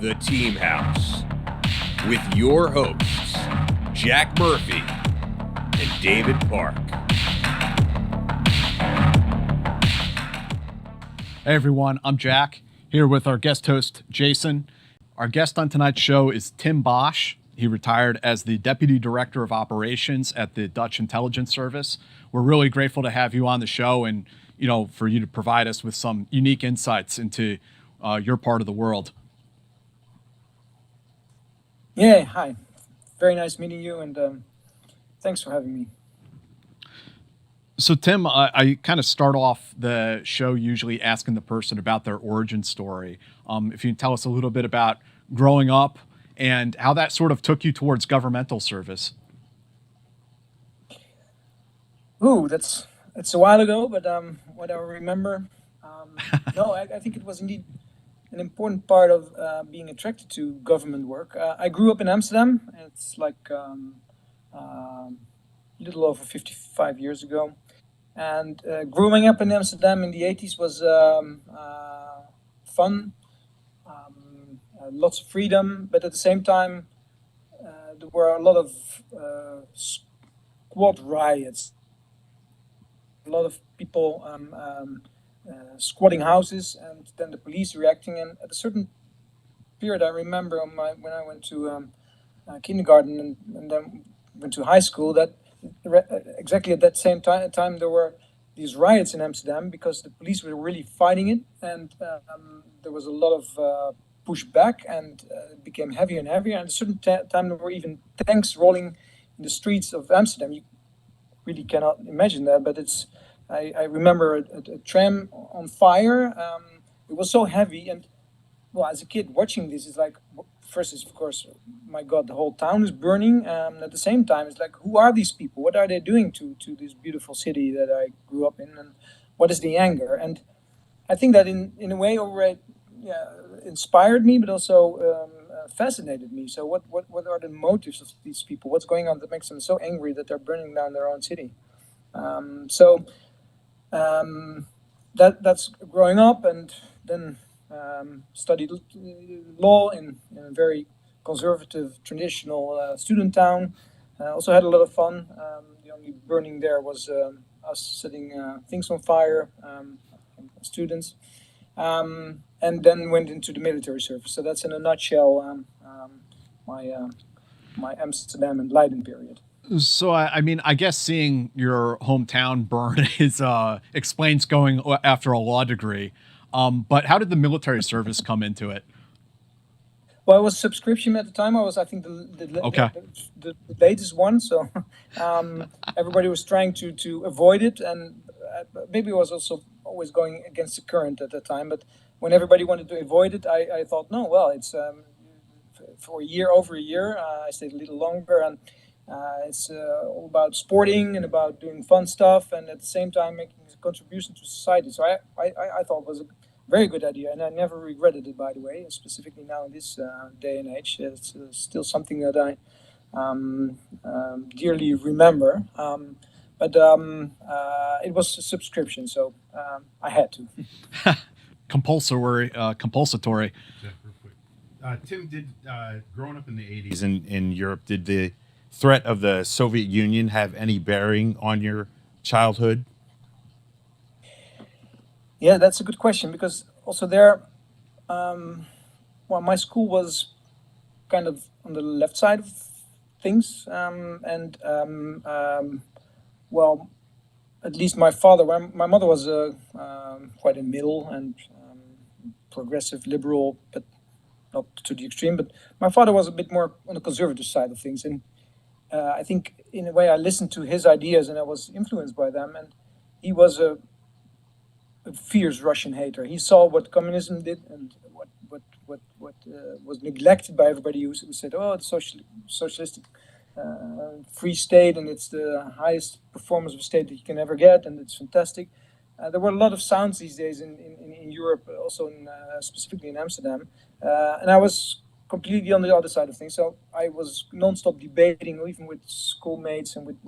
The Team House with your hosts, Jack Murphy and David Park. Hey everyone, I'm Jack, here with our guest host, Jason. Our guest on tonight's show is Tim Bosch. He retired as the Deputy Director of Operations at the Dutch Intelligence Service. We're really grateful to have you on the show and, for you to provide us with some unique insights into your part of the world. Yeah, hi. Very nice meeting you, and thanks for having me. So, Tim, I kind of start off the show usually asking the person about their origin story. If you can tell us a little bit about growing up and how that sort of took you towards governmental service. Ooh, that's a while ago, but what I remember, I think it was indeed an important part of being attracted to government work. I grew up in Amsterdam. It's like a little over 55 years ago. And growing up in Amsterdam in the 80s was fun, lots of freedom, but at the same time, there were a lot of squad riots, a lot of people squatting houses, and then the police reacting. And at a certain period, I remember when I went to kindergarten and then went to high school, that exactly at that same time there were these riots in Amsterdam because the police were really fighting it, and there was a lot of pushback, and it became heavier and heavier. And at a certain time, there were even tanks rolling in the streets of Amsterdam. You really cannot imagine that, but I remember a tram on fire. It was so heavy, and well, as a kid watching this, it's like, first is of course, my God, the whole town is burning. At the same time, it's like, who are these people? What are they doing to this beautiful city that I grew up in? And what is the anger? And I think that in a way already inspired me, but also fascinated me. So what are the motives of these people? What's going on that makes them so angry that they're burning down their own city? That's growing up, and then studied law in a very conservative, traditional student town. Also had a lot of fun. The only burning there was us setting things on fire, students, and then went into the military service. So that's in a nutshell my Amsterdam and Leiden period. So, I guess seeing your hometown burn explains going after a law degree. But how did the military service come into it? Well, it was subscription at the time. I think the latest one. So everybody was trying to avoid it, and maybe I was also always going against the current at the time. But when everybody wanted to avoid it, I thought, no, well, it's for over a year. I stayed a little longer, and it's all about sporting and about doing fun stuff, and at the same time making a contribution to society. So I thought it was a very good idea, and I never regretted it, by the way, specifically now in this day and age. It's still something that I dearly remember. But it was a subscription, so I had to. Compulsory. Tim, did growing up in the 80s in Europe, did the threat of the Soviet Union have any bearing on your childhood? Yeah, that's a good question, because also there, my school was kind of on the left side of things, at least my father. My mother was quite a middle and progressive liberal, but not to the extreme. But my father was a bit more on the conservative side of things, and I think in a way I listened to his ideas and I was influenced by them. And he was a fierce Russian hater. He saw what communism did and what was neglected by everybody who said, "Oh, it's socialistic free state, and it's the highest performance of a state that you can ever get, and it's fantastic." There were a lot of sounds these days in Europe, also specifically in Amsterdam, and I was completely on the other side of things. So I was non-stop debating, even with schoolmates and with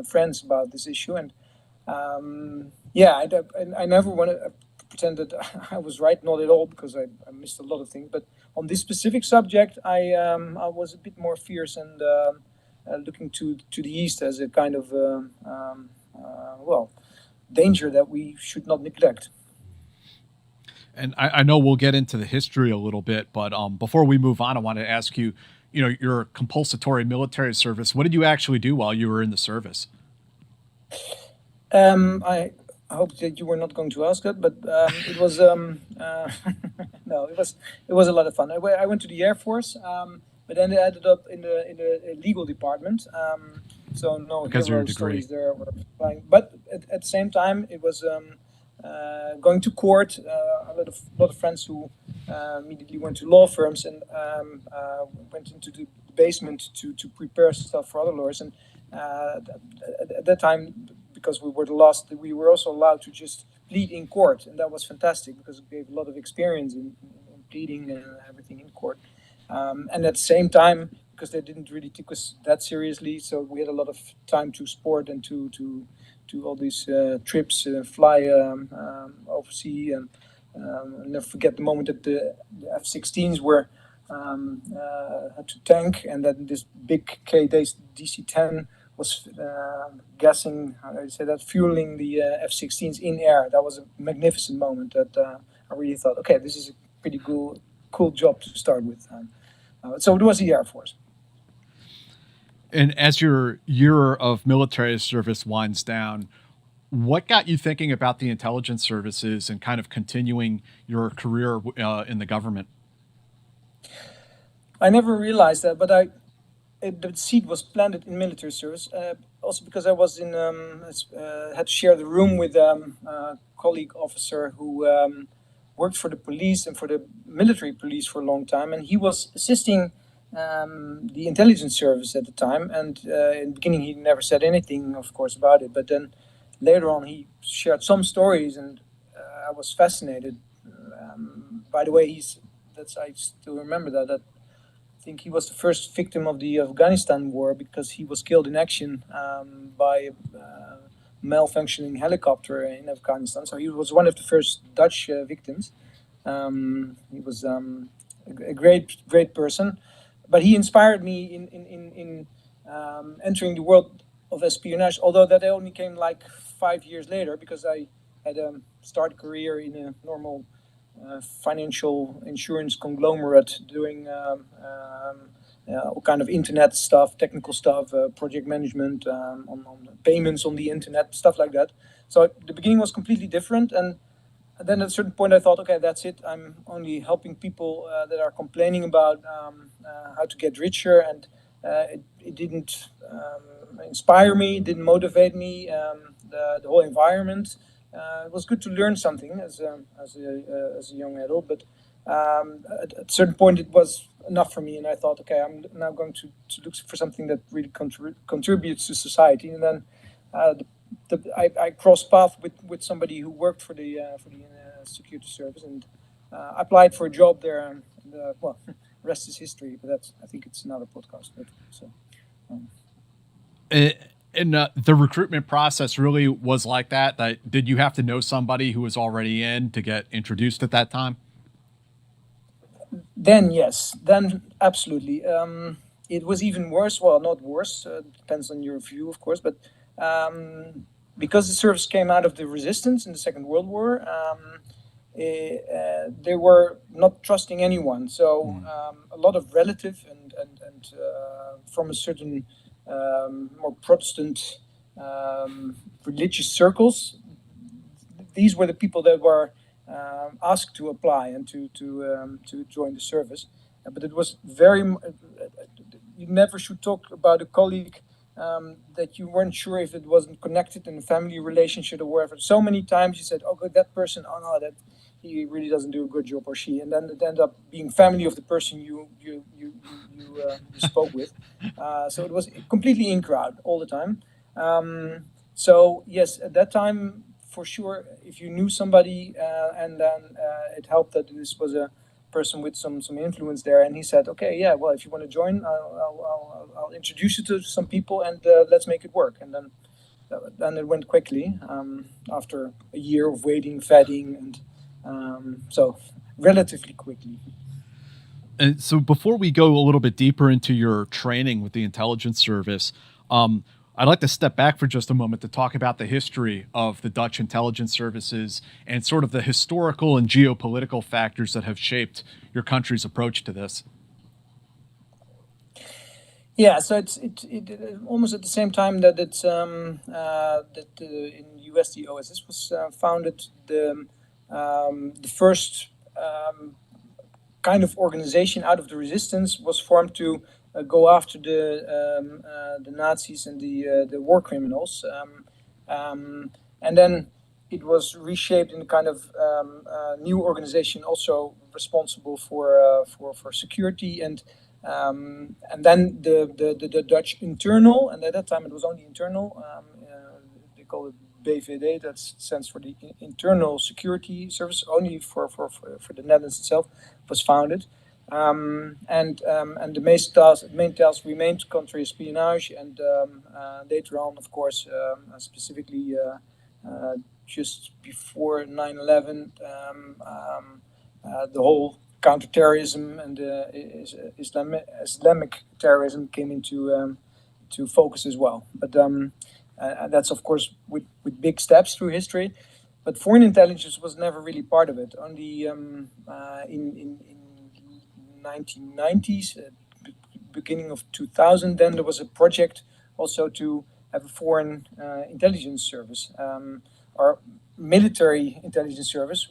friends about this issue. And I never pretend that I was right, not at all, because I missed a lot of things. But on this specific subject, I was a bit more fierce and looking to the east as a kind of danger that we should not neglect. And I know we'll get into the history a little bit, but before we move on, I want to ask you, your compulsory military service. What did you actually do while you were in the service? I hope that you were not going to ask that, but it was no, it was a lot of fun. I went to the Air Force, but then I ended up in the legal department. So no Because of your hero degree. stories there were flying. But at the same time, it was going to court. A lot of friends who immediately went to law firms and went into the basement to prepare stuff for other lawyers. And at that time, because we were the last, we were also allowed to just plead in court, and that was fantastic because it gave a lot of experience in pleading and everything in court. And at the same time, because they didn't really take us that seriously, so we had a lot of time to sport and to all these trips, fly overseas, and I'll never forget the moment that the F-16s were had to tank, and then this big DC-10 was gassing, how do I say that, fueling the F-16s in air. That was a magnificent moment that I really thought, okay, this is a pretty cool job to start with. So it was the Air Force. And as your year of military service winds down, what got you thinking about the intelligence services and kind of continuing your career in the government? I never realized that, but the seed was planted in military service. Also because I was had to share the room with a colleague officer who worked for the police and for the military police for a long time, and he was assisting the intelligence service at the time. And in the beginning, he never said anything, of course, about it. But then later on, he shared some stories, and I was fascinated. By the way, I still remember that. I think he was the first victim of the Afghanistan war because he was killed in action by a malfunctioning helicopter in Afghanistan. So he was one of the first Dutch victims. He was a great person, but he inspired me in entering the world of espionage. Although that only came like 5 years later, because I had started a career in a normal financial insurance conglomerate doing all kind of internet stuff, technical stuff, project management, on payments on the internet, stuff like that. So the beginning was completely different, and then at a certain point I thought, okay, that's it. I'm only helping people that are complaining about how to get richer, and it didn't inspire me, it didn't motivate me. The whole environment. It was good to learn something as a young adult, but at a certain point it was enough for me, and I thought, okay, I'm now going to look for something that really contributes to society. And then I crossed paths with somebody who worked for the security service, and I applied for a job there, and well, rest is history. But I think it's another podcast. But, so. And the recruitment process really was like that. Did you have to know somebody who was already in to get introduced at that time? Then yes, then absolutely. It was even worse. Well, not worse. Depends on your view, of course. But because the service came out of the resistance in the Second World War, they were not trusting anyone. So a lot of relative and from a certain more Protestant religious circles, these were the people that were asked to apply and to join the service. But it was very. You never should talk about a colleague that you weren't sure if it wasn't connected in a family relationship or wherever. So many times you said, "Oh, good, that person. Oh no, that he really doesn't do a good job, or she," and then it ended up being family of the person you spoke with. So it was completely in crowd all the time. So yes, at that time, for sure, if you knew somebody, and then it helped that this was a person with some influence there, and he said, "Okay, yeah, well, if you want to join, I'll introduce you to some people, and let's make it work." And then it went quickly. After a year of waiting, vetting, and So relatively quickly. And so before we go a little bit deeper into your training with the intelligence service, I'd like to step back for just a moment to talk about the history of the Dutch intelligence services and sort of the historical and geopolitical factors that have shaped your country's approach to this. Yeah, so it's almost at the same time that it's in US the OSS was founded. The first kind of organization out of the resistance was formed to go after the Nazis and the war criminals, and then it was reshaped in a kind of new organization, also responsible for security and then the Dutch internal, and at that time it was only internal. They call it BVD, that stands for the Internal Security Service, only for the Netherlands itself, was founded. And the main task remained counter-espionage, and later on, of course, specifically just before 9/11, the whole counterterrorism and Islamic terrorism came into to focus as well. But that's of course with big steps through history. But foreign intelligence was never really part of it. Only in 1990s, beginning of 2000, then there was a project also to have a foreign intelligence service, or military intelligence service.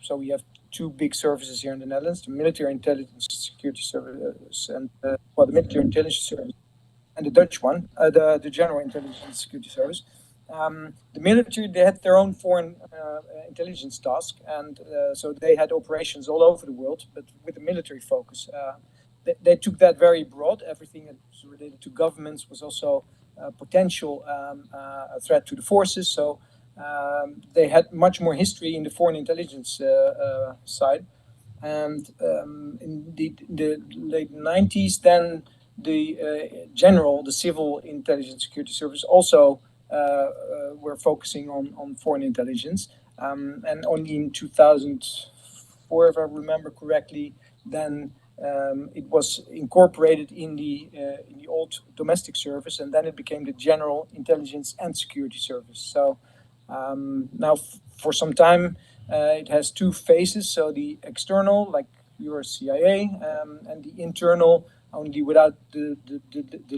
So we have two big services here in the Netherlands: the Military Intelligence Security Service and the Military Intelligence Service, and the Dutch one, the General Intelligence Security Service. The military, they had their own foreign intelligence task, and so they had operations all over the world, but with a military focus. They took that very broad. Everything that was related to governments was also a potential threat to the forces. So they had much more history in the foreign intelligence side. And in the late 90s, then the civil intelligence security service also were focusing on foreign intelligence. And only in 2004, if I remember correctly, then it was incorporated in the old domestic service, and then it became the General Intelligence and Security Service. So now, for some time, it has two phases. So the external, like your CIA, and the internal, only without the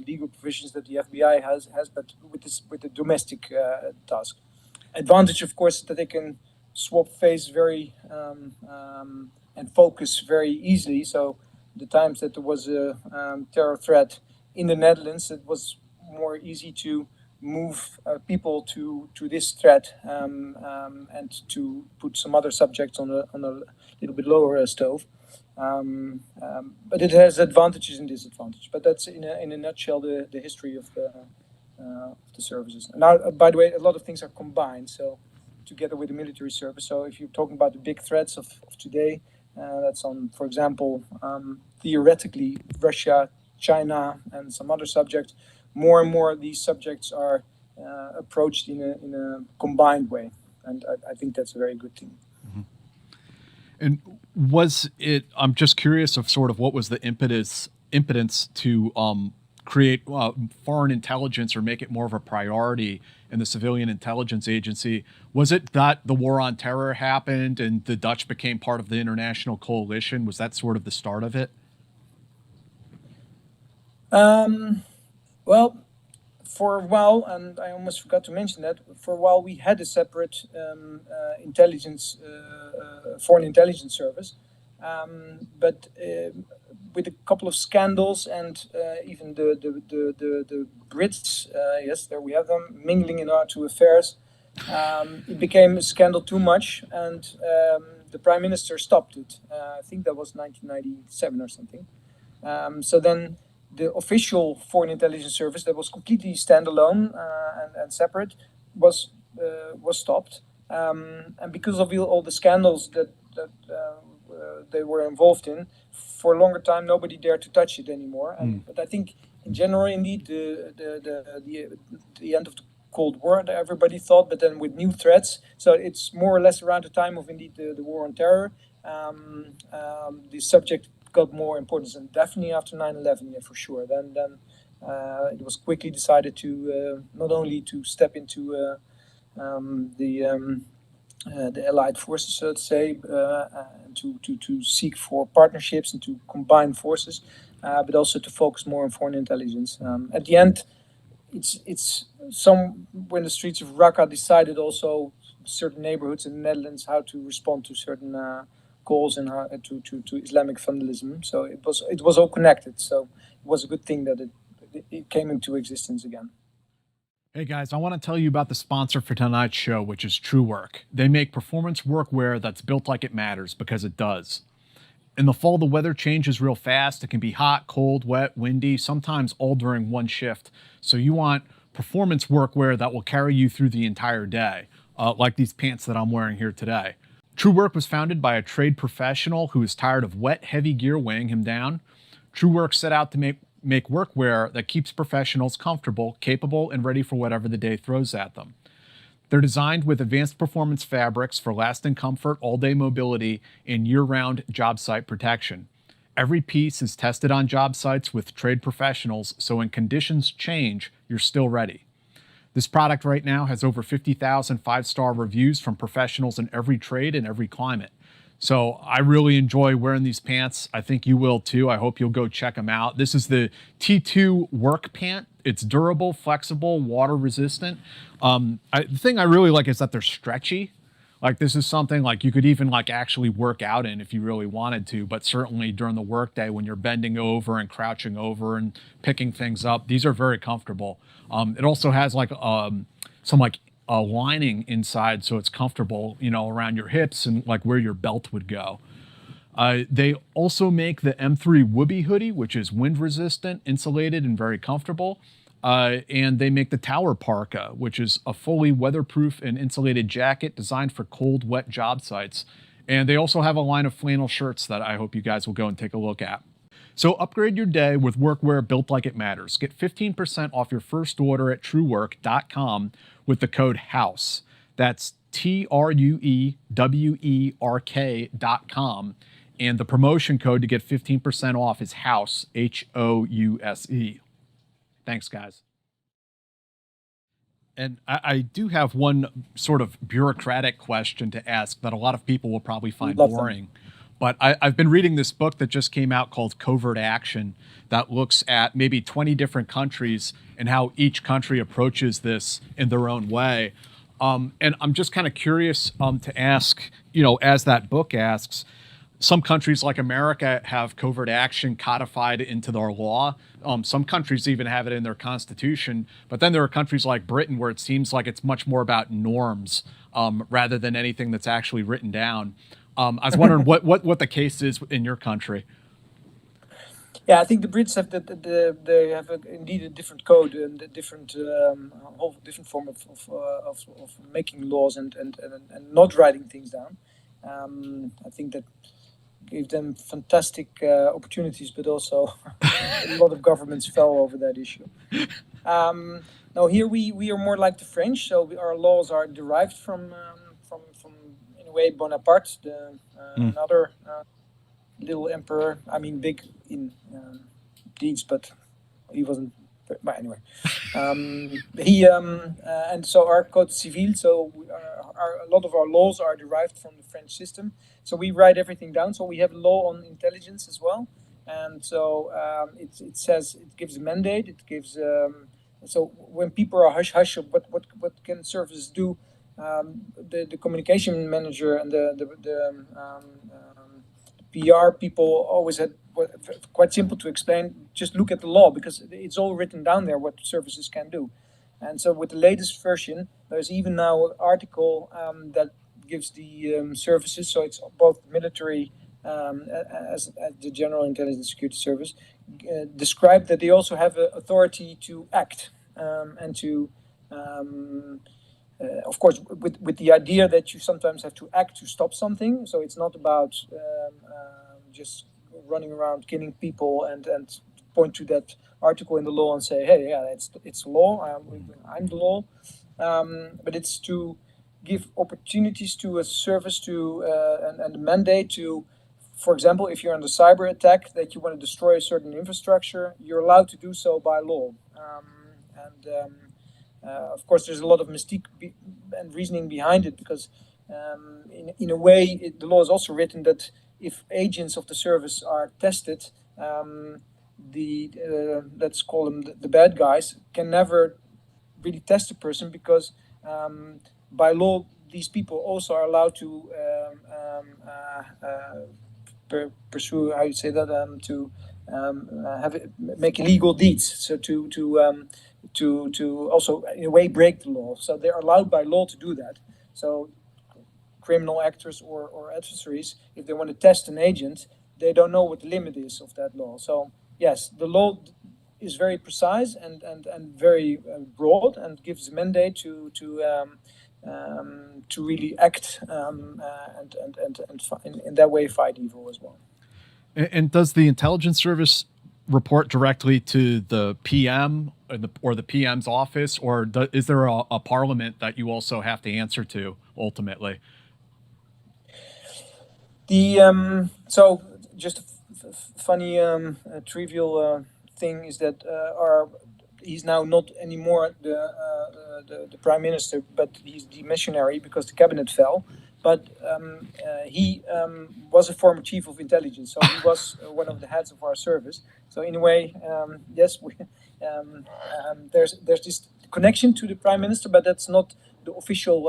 legal provisions that the FBI has, but with the domestic task. Advantage, of course, that they can swap phase very and focus very easily. So the times that there was a terror threat in the Netherlands, it was more easy to move people to this threat and to put some other subjects on a little bit lower stove. But it has advantages and disadvantages. But that's in a nutshell the history of the services. Now, by the way, a lot of things are combined. So together with the military service. So if you're talking about the big threats of today, that's on, for example, theoretically Russia, China, and some other subjects. More and more these subjects are approached in a combined way, and I think that's a very good thing. Mm-hmm. And was it? I'm just curious of sort of what was the impotence to create foreign intelligence or make it more of a priority in the civilian intelligence agency. Was it that the war on terror happened and the Dutch became part of the international coalition? Was that sort of the start of it? Well, for a while, and I almost forgot to mention that, for a while we had a separate foreign intelligence service, but with a couple of scandals and even the Brits, yes, there we have them, mingling in our two affairs, it became a scandal too much, and the Prime Minister stopped it. I think that was 1997 or something. So then the official foreign intelligence service that was completely standalone and separate was stopped, and because of all the scandals that they were involved in, for a longer time nobody dared to touch it anymore. But I think in general, indeed, the end of the Cold War, everybody thought, but then with new threats. So it's more or less around the time of indeed the war on terror. The subject got more importance, and definitely after 9/11, yeah, for sure. Then it was quickly decided to not only to step into the allied forces, so to say, to seek for partnerships and to combine forces, but also to focus more on foreign intelligence. At the end, it's some when the streets of Raqqa decided also certain neighborhoods in the Netherlands how to respond to certain goals and how to Islamic vandalism. So it was all connected. So it was a good thing that it came into existence again. Hey guys, I want to tell you about the sponsor for tonight's show, which is TrueWerk. They make performance workwear that's built like it matters, because it does. In the fall, the weather changes real fast. It can be hot, cold, wet, windy, sometimes all during one shift. So you want performance workwear that will carry you through the entire day, like these pants that I'm wearing here today. TrueWerk was founded by a trade professional who was tired of wet, heavy gear weighing him down. TrueWerk set out to make workwear that keeps professionals comfortable, capable, and ready for whatever the day throws at them. They're designed with advanced performance fabrics for lasting comfort, all-day mobility, and year-round job site protection. Every piece is tested on job sites with trade professionals, so when conditions change, you're still ready. This product right now has over 50,000 five-star reviews from professionals in every trade and every climate. So I really enjoy wearing these pants. I think you will too. I hope you'll go check them out. This is the T2 work pant. It's durable, flexible, water resistant. The thing I really like is that they're stretchy. Like this is something like you could even like actually work out in if you really wanted to, but certainly during the workday when you're bending over and crouching over and picking things up, these are very comfortable. It also has like some like a lining inside so it's comfortable, you know, around your hips and like where your belt would go. They also make the M3 Whoopee hoodie, which is wind resistant, insulated, and very comfortable. And they make the Tower Parka, which is a fully weatherproof and insulated jacket designed for cold, wet job sites. And they also have a line of flannel shirts that I hope you guys will go and take a look at. So upgrade your day with workwear built like it matters. Get 15% off your first order at TrueWerk.com with the code HOUSE. That's TrueWerk.com. And the promotion code to get 15% off is HOUSE, HOUSE. Thanks, guys. And I do have one sort of bureaucratic question to ask that a lot of people will probably find boring. But I've been reading this book that just came out called Covert Action that looks at maybe 20 different countries and how each country approaches this in their own way. And I'm just kind of curious to ask, you know, as that book asks, some countries like America have covert action codified into their law. Some countries even have it in their constitution. But then there are countries like Britain where it seems like it's much more about norms rather than anything that's actually written down. I was wondering what the case is in your country. Yeah, I think the Brits have they have indeed a different code and a different whole different form of making laws and not writing things down. I think that gave them fantastic opportunities, but also a lot of governments fell over that issue. Now here we are more like the French, so our laws are derived from in a way Bonaparte, another little emperor. I mean, big in deeds, but he wasn't. But anyway, and so our Code Civil. So a lot of our laws are derived from the French system. So we write everything down. So we have law on intelligence as well, and so it says it gives a mandate. It gives so when people are hush hush, what can services do? The communication manager and the PR people always had quite simple to explain. Just look at the law because it's all written down there what services can do. And so with the latest version, there's even now an article that gives the services. So it's both military as the General Intelligence Security Service describe that they also have authority to act and to. Of course, with the idea that you sometimes have to act to stop something. So it's not about just running around killing people and point to that article in the law and say, hey, yeah, it's law. I'm the law. but it's to give opportunities to a service to and a mandate to, for example, if you're under cyber attack that you want to destroy a certain infrastructure, you're allowed to do so by law. Of course, there's a lot of mystique and reasoning behind it because, in a way, the law is also written that if agents of the service are tested, let's call them the bad guys, can never really test a person because by law these people also are allowed to pursue, how you say that, to make illegal deeds, so to also in a way break the law. So they're allowed by law to do that. So criminal actors or adversaries, if they want to test an agent, they don't know what the limit is of that law. So yes, the law is very precise and very broad and gives a mandate to really act and in that way fight evil as well. And does the intelligence service report directly to the PM or the PM's office, or is there a parliament that you also have to answer to ultimately? So just a funny trivial thing is that he's now not anymore the prime minister, but he's the missionary because the cabinet fell. But he was a former chief of intelligence, so he was one of the heads of our service. So in a way, yes, there's this connection to the prime minister, but that's not the official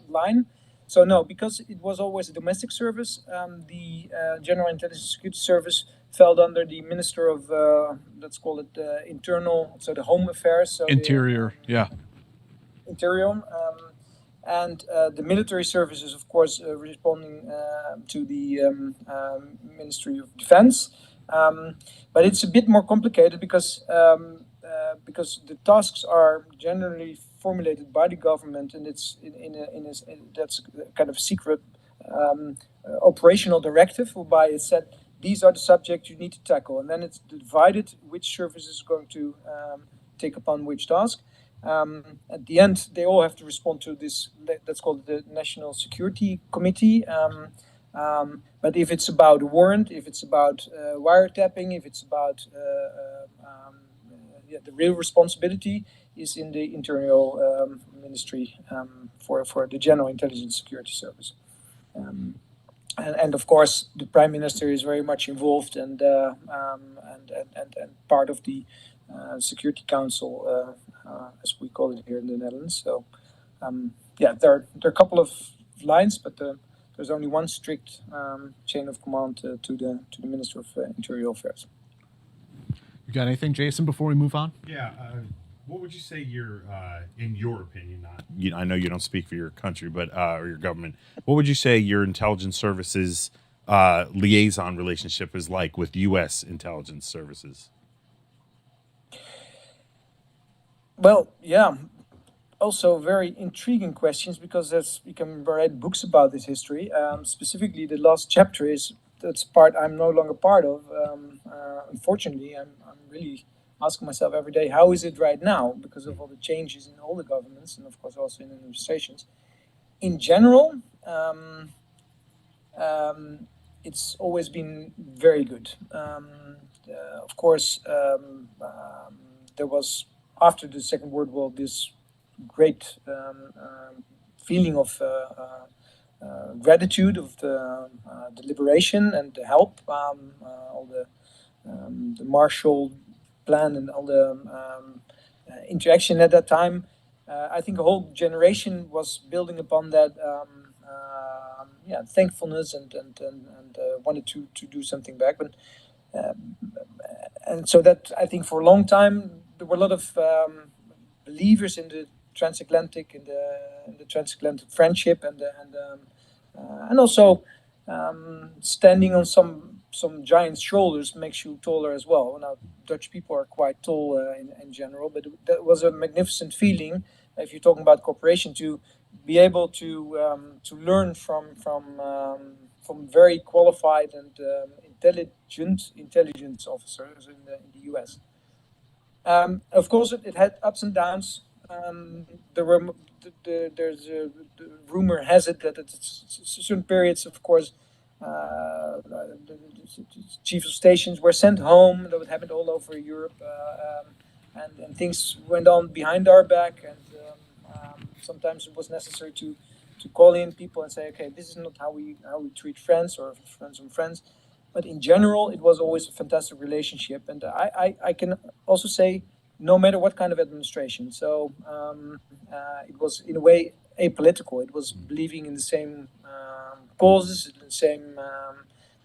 line. So no, because it was always a domestic service, the General Intelligence Security Service fell under the Minister of, let's call it internal, so the Home Affairs. So Interior, Interior. And the military service is, of course, responding to the Ministry of Defense. But it's a bit more complicated because the tasks are generally formulated by the government, and it's that's kind of secret operational directive whereby it said these are the subjects you need to tackle, and then it's divided which service is going to take upon which task. At the end, they all have to respond to this. That's called the National Security Committee. But if it's about a warrant, if it's about wiretapping, if it's about the real responsibility is in the Internal Ministry for the General Intelligence Security Service. And of course, the Prime Minister is very much involved and part of the Security Council, as we call it here in the Netherlands. So, there are a couple of lines, but there's only one strict chain of command to the Minister of Interior Affairs. You got anything, Jason, before we move on? Yeah. What would you say in your opinion, I know you don't speak for your country, but or your government, what would you say your intelligence services liaison relationship is like with U.S. intelligence services? Well, yeah, also very intriguing questions because we can write books about this history. Specifically, the last chapter that's part I'm no longer part of. Unfortunately, I'm really asking myself every day, how is it right now? Because of all the changes in all the governments and of course also in administrations. In general, it's always been very good. Of course, there was, after the Second World War, this great feeling of gratitude of the liberation and the help, all the Marshall Plan and all the interaction at that time. I think a whole generation was building upon that thankfulness and wanted to do something back. But and so that I think for a long time there were a lot of believers in the transatlantic in the transatlantic friendship and also standing on some giants' shoulders makes you taller as well. Now Dutch people are quite tall in general, but that was a magnificent feeling. If you're talking about cooperation, to be able to learn from very qualified and intelligent intelligence officers in the U.S. Of course, it had ups and downs. there were the rumor has it that at certain periods, of course, the chief of stations were sent home. That would happen all over Europe, and things went on behind our back. And sometimes it was necessary to call in people and say, okay, this is not how we treat friends or friends from friends. But in general, it was always a fantastic relationship, and I can also say no matter what kind of administration. So it was in a way apolitical. It was believing in the same causes, the same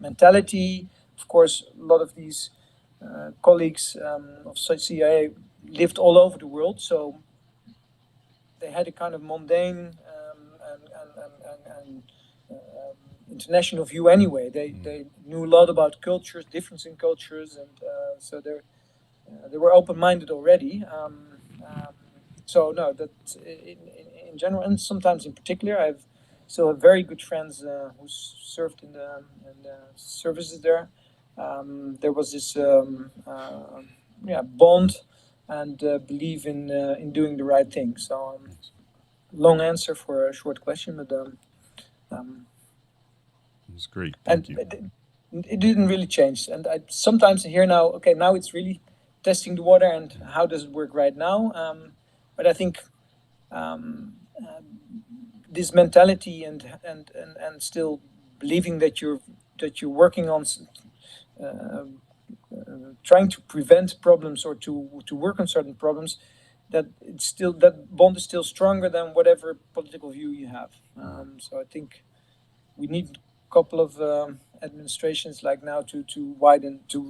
mentality. Of course, a lot of these colleagues of CIA lived all over the world, so they had a kind of mundane and international view anyway. They knew a lot about cultures, difference in cultures, and so they were open-minded already. So no, that in general, and sometimes in particular, I've still have very good friends who served in the services there. There was this bond and believe in doing the right thing. So long answer for a short question, but It's great. and Thank you. it didn't really change. And I sometimes hear now, okay, now it's really testing the water, and how does it work right now? But I think this mentality and still believing that you're working on trying to prevent problems or to work on certain problems, that it's still, that bond is still stronger than whatever political view you have. So I think we need a couple of administrations like now to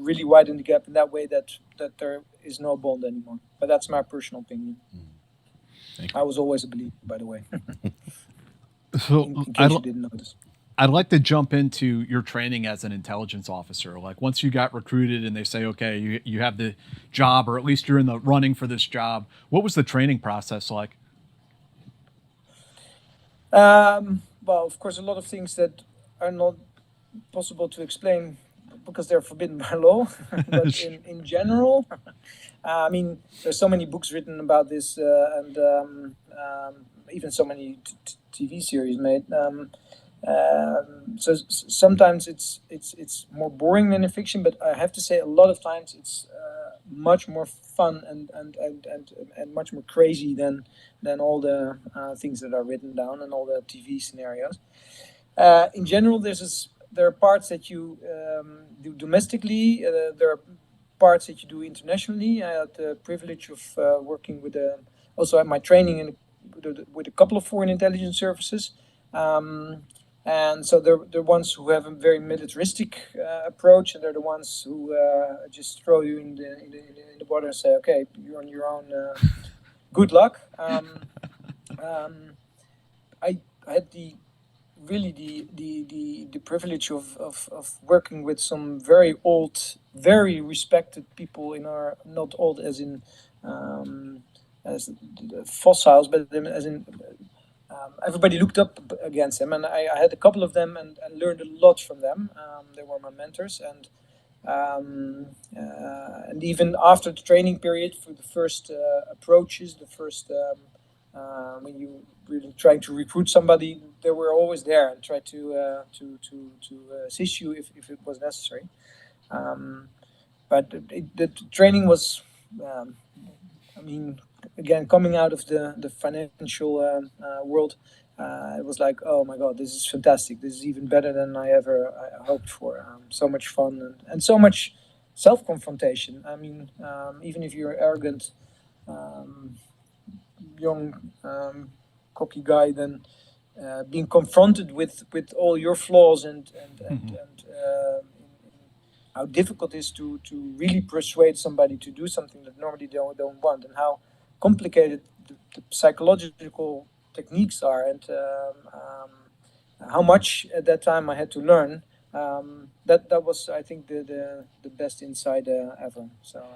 really widen the gap in that way, that there is no bond anymore. But that's my personal opinion. Thank you. I was always a believer, by the way, So in case you didn't notice. I'd like to jump into your training as an intelligence officer. Like once you got recruited and they say, okay, you have the job, or at least you're in the running for this job, what was the training process like? Well, of course, a lot of things that are not possible to explain because they're forbidden by law. But in general, I mean, there's so many books written about this, and even so many TV series made. So sometimes it's more boring than in fiction, but I have to say a lot of times it's much more fun and much more crazy than all the things that are written down and all the TV scenarios. In general, there are parts that you do domestically. There are parts that you do internationally. I had the privilege of working with also had my training with a couple of foreign intelligence services. And so they're the ones who have a very militaristic approach, and they're the ones who just throw you in the water and say, "Okay, you're on your own. Good luck." I had the privilege of working with some very old, very respected people in our, not old as in as fossils, but as in everybody looked up against them, and I had a couple of them and learned a lot from them. They were my mentors, and even after the training period, for the first approaches, the first when you really trying to recruit somebody, they were always there and try to assist you if it was necessary. But the training was, I mean, again, coming out of the financial world, it was like, oh my God, this is fantastic. This is even better than I hoped for. So much fun and so much self-confrontation. I mean, even if you're arrogant, young, cocky guy, then being confronted with all your flaws and how difficult it is to really persuade somebody to do something that normally they don't want, and how complicated the psychological techniques are, and how much at that time I had to learn. That was, I think, the best insight ever. So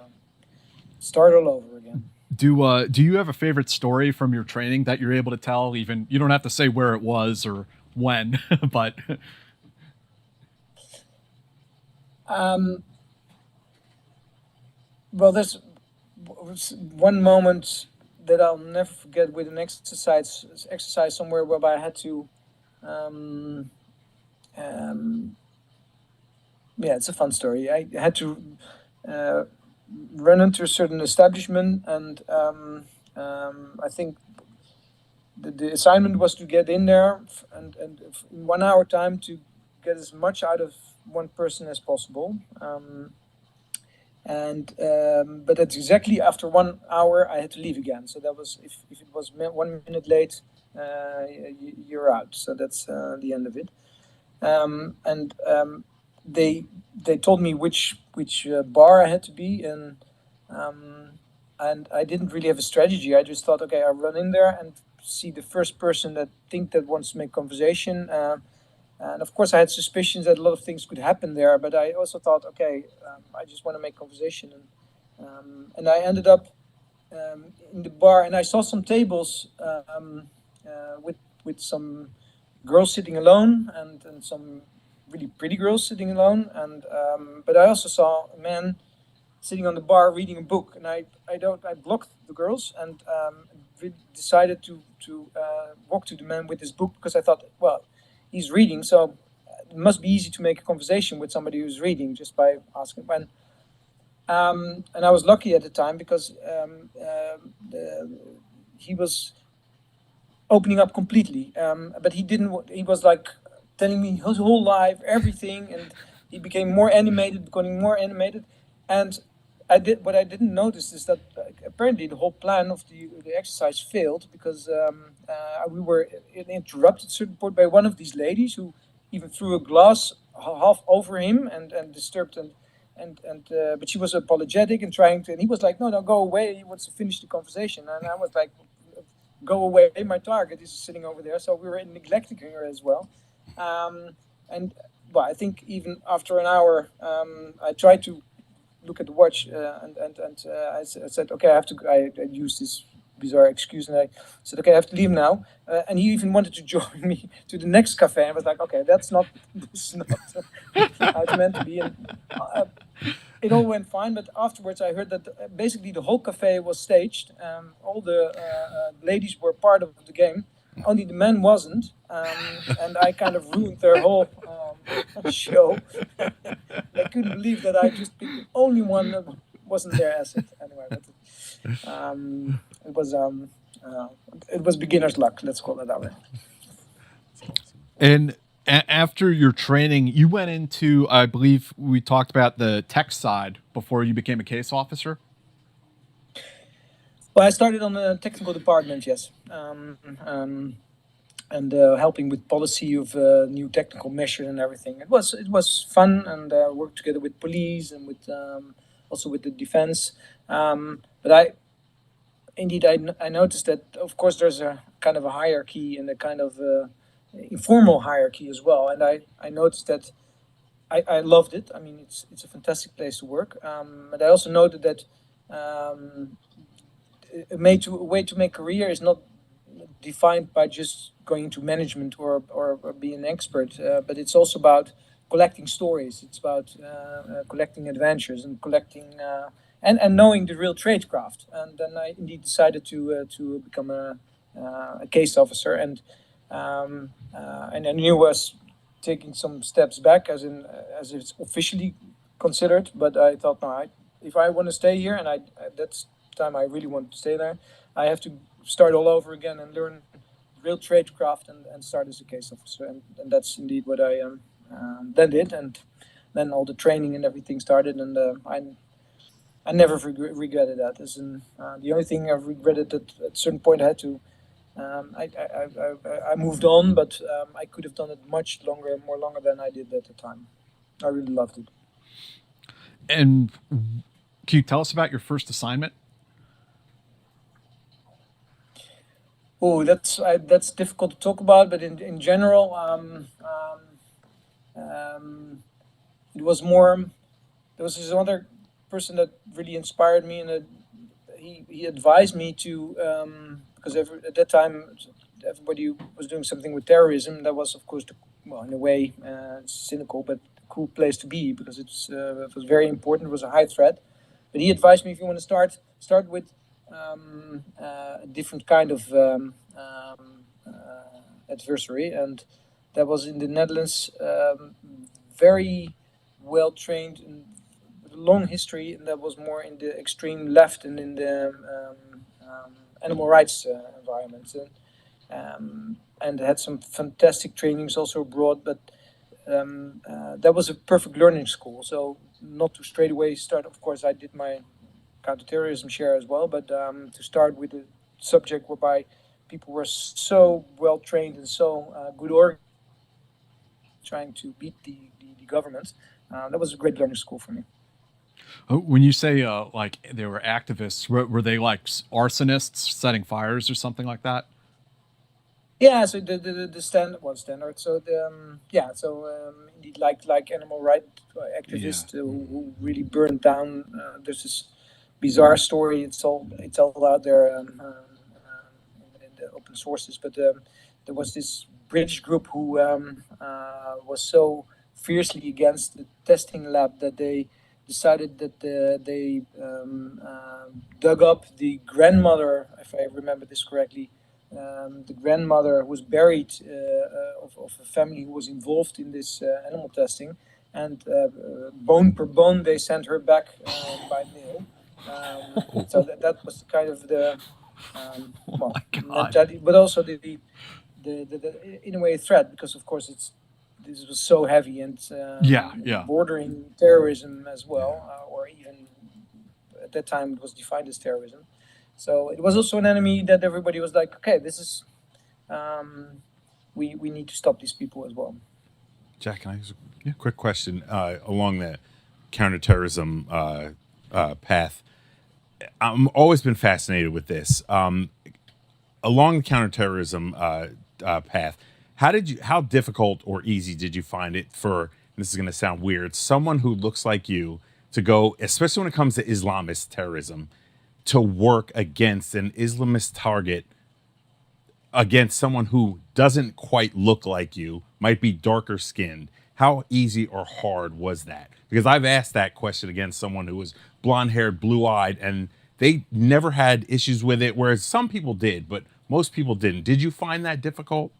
start all over again. Do you have a favorite story from your training that you're able to tell? Even you don't have to say where it was or when, but well, there's one moment that I'll never forget with an exercise somewhere whereby I had to. Yeah, it's a fun story. I had to run into a certain establishment, and I think the assignment was to get in there and in 1 hour time to get as much out of one person as possible. But that's exactly after 1 hour I had to leave again. So that was if it was 1 minute late, you're out. So that's the end of it. They told me which bar I had to be in, and I didn't really have a strategy. I just thought, okay, I'll run in there and see the first person that wants to make conversation. And of course, I had suspicions that a lot of things could happen there, but I also thought, okay, I just want to make conversation, and I ended up in the bar, and I saw some tables with some girls sitting alone and some really pretty girls sitting alone, and but I also saw a man sitting on the bar reading a book, and I blocked the girls and decided to walk to the man with his book, because I thought, well, he's reading, so it must be easy to make a conversation with somebody who's reading just by asking when. And I was lucky at the time because he was opening up completely, but he didn't. He was like telling me his whole life, everything, and he became more animated, becoming more animated. And what I didn't notice is that apparently the whole plan of the exercise failed because we were interrupted at a certain point by one of these ladies who even threw a glass half over him and disturbed but she was apologetic and trying to, and he was like, no, go away. He wants to finish the conversation, and I was like, go away. My target is sitting over there. So we were neglecting her as well. And well, I think even after an hour, I tried to look at the watch I said, okay, I have to. I used this bizarre excuse, and I said, okay, I have to leave now. And he even wanted to join me to the next cafe. I was like, okay, this is not how it's meant to be. And it all went fine, but afterwards I heard that basically the whole cafe was staged. All the ladies were part of the game, only the men wasn't, and I kind of ruined their whole show. They couldn't believe that I just picked the only one that wasn't their asset. Anyway, but, it was beginner's luck. Let's call it that way. And after your training, you went into, I believe we talked about the tech side before you became a case officer. Well, I started on the technical department, yes, and helping with policy of new technical measures and everything. It was fun, and worked together with police and with also with the defense. But I noticed that, of course, there's a kind of a hierarchy and a kind of informal hierarchy as well. And I noticed that I loved it. I mean, it's a fantastic place to work. But I also noted that a way to make career is not defined by just going into management or being an expert, but it's also about collecting stories. It's about collecting adventures and collecting and knowing the real tradecraft. And then I indeed decided to become a case officer, and I knew I was taking some steps back, as it's officially considered. But I thought, no, if I want to stay here, and that's the time I really want to stay there, I have to start all over again and learn real tradecraft and start as a case officer. And that's indeed what I then did. And then all the training and everything started, and I never regretted that. As in, the only thing I've regretted that at a certain point I had to. I moved on, but I could have done it much more longer than I did at the time. I really loved it. And can you tell us about your first assignment? Oh, that's difficult to talk about, but in general, it was more. There was this other person that really inspired me, and he advised me to because at that time everybody was doing something with terrorism. That was, of course, in a way, cynical, but a cool place to be, because it was very important. It was a high threat. But he advised me, if you want to start with a different kind of adversary, and that was in the Netherlands. Very well trained and with a long history, and that was more in the extreme left and in the animal rights environment, and had some fantastic trainings also abroad. But that was a perfect learning school. So not to straight away start. Of course, I did my counterterrorism share as well, but to start with a subject whereby people were so well trained and so good organized, trying to beat the government. That was a great learning school for me. When you say like they were activists, were they like arsonists setting fires or something like that? Yeah, so the standard. So indeed, like animal rights activists who really burned down. There's this bizarre story. It's all out there in the open sources. But there was this British group who was so fiercely against the testing lab that they decided that they dug up the grandmother, if I remember this correctly, the grandmother was buried of a family who was involved in this animal testing, and bone per bone they sent her back by mail. So that was kind of the Oh my God. mentality, but also the in a way threat, because of course this was so heavy and bordering terrorism as well, or even at that time it was defined as terrorism. So it was also an enemy that everybody was like, okay, this is we need to stop these people as well. Jack, can I ask a quick question along the counterterrorism path? I've always been fascinated with this. Along the counterterrorism path, how difficult or easy did you find it for, and this is going to sound weird, someone who looks like you to go, especially when it comes to Islamist terrorism, to work against an Islamist target, against someone who doesn't quite look like you, might be darker skinned? How easy or hard was that? Because I've asked that question against someone who was blonde haired, blue eyed, and they never had issues with it, whereas some people did, but most people didn't. Did you find that difficult?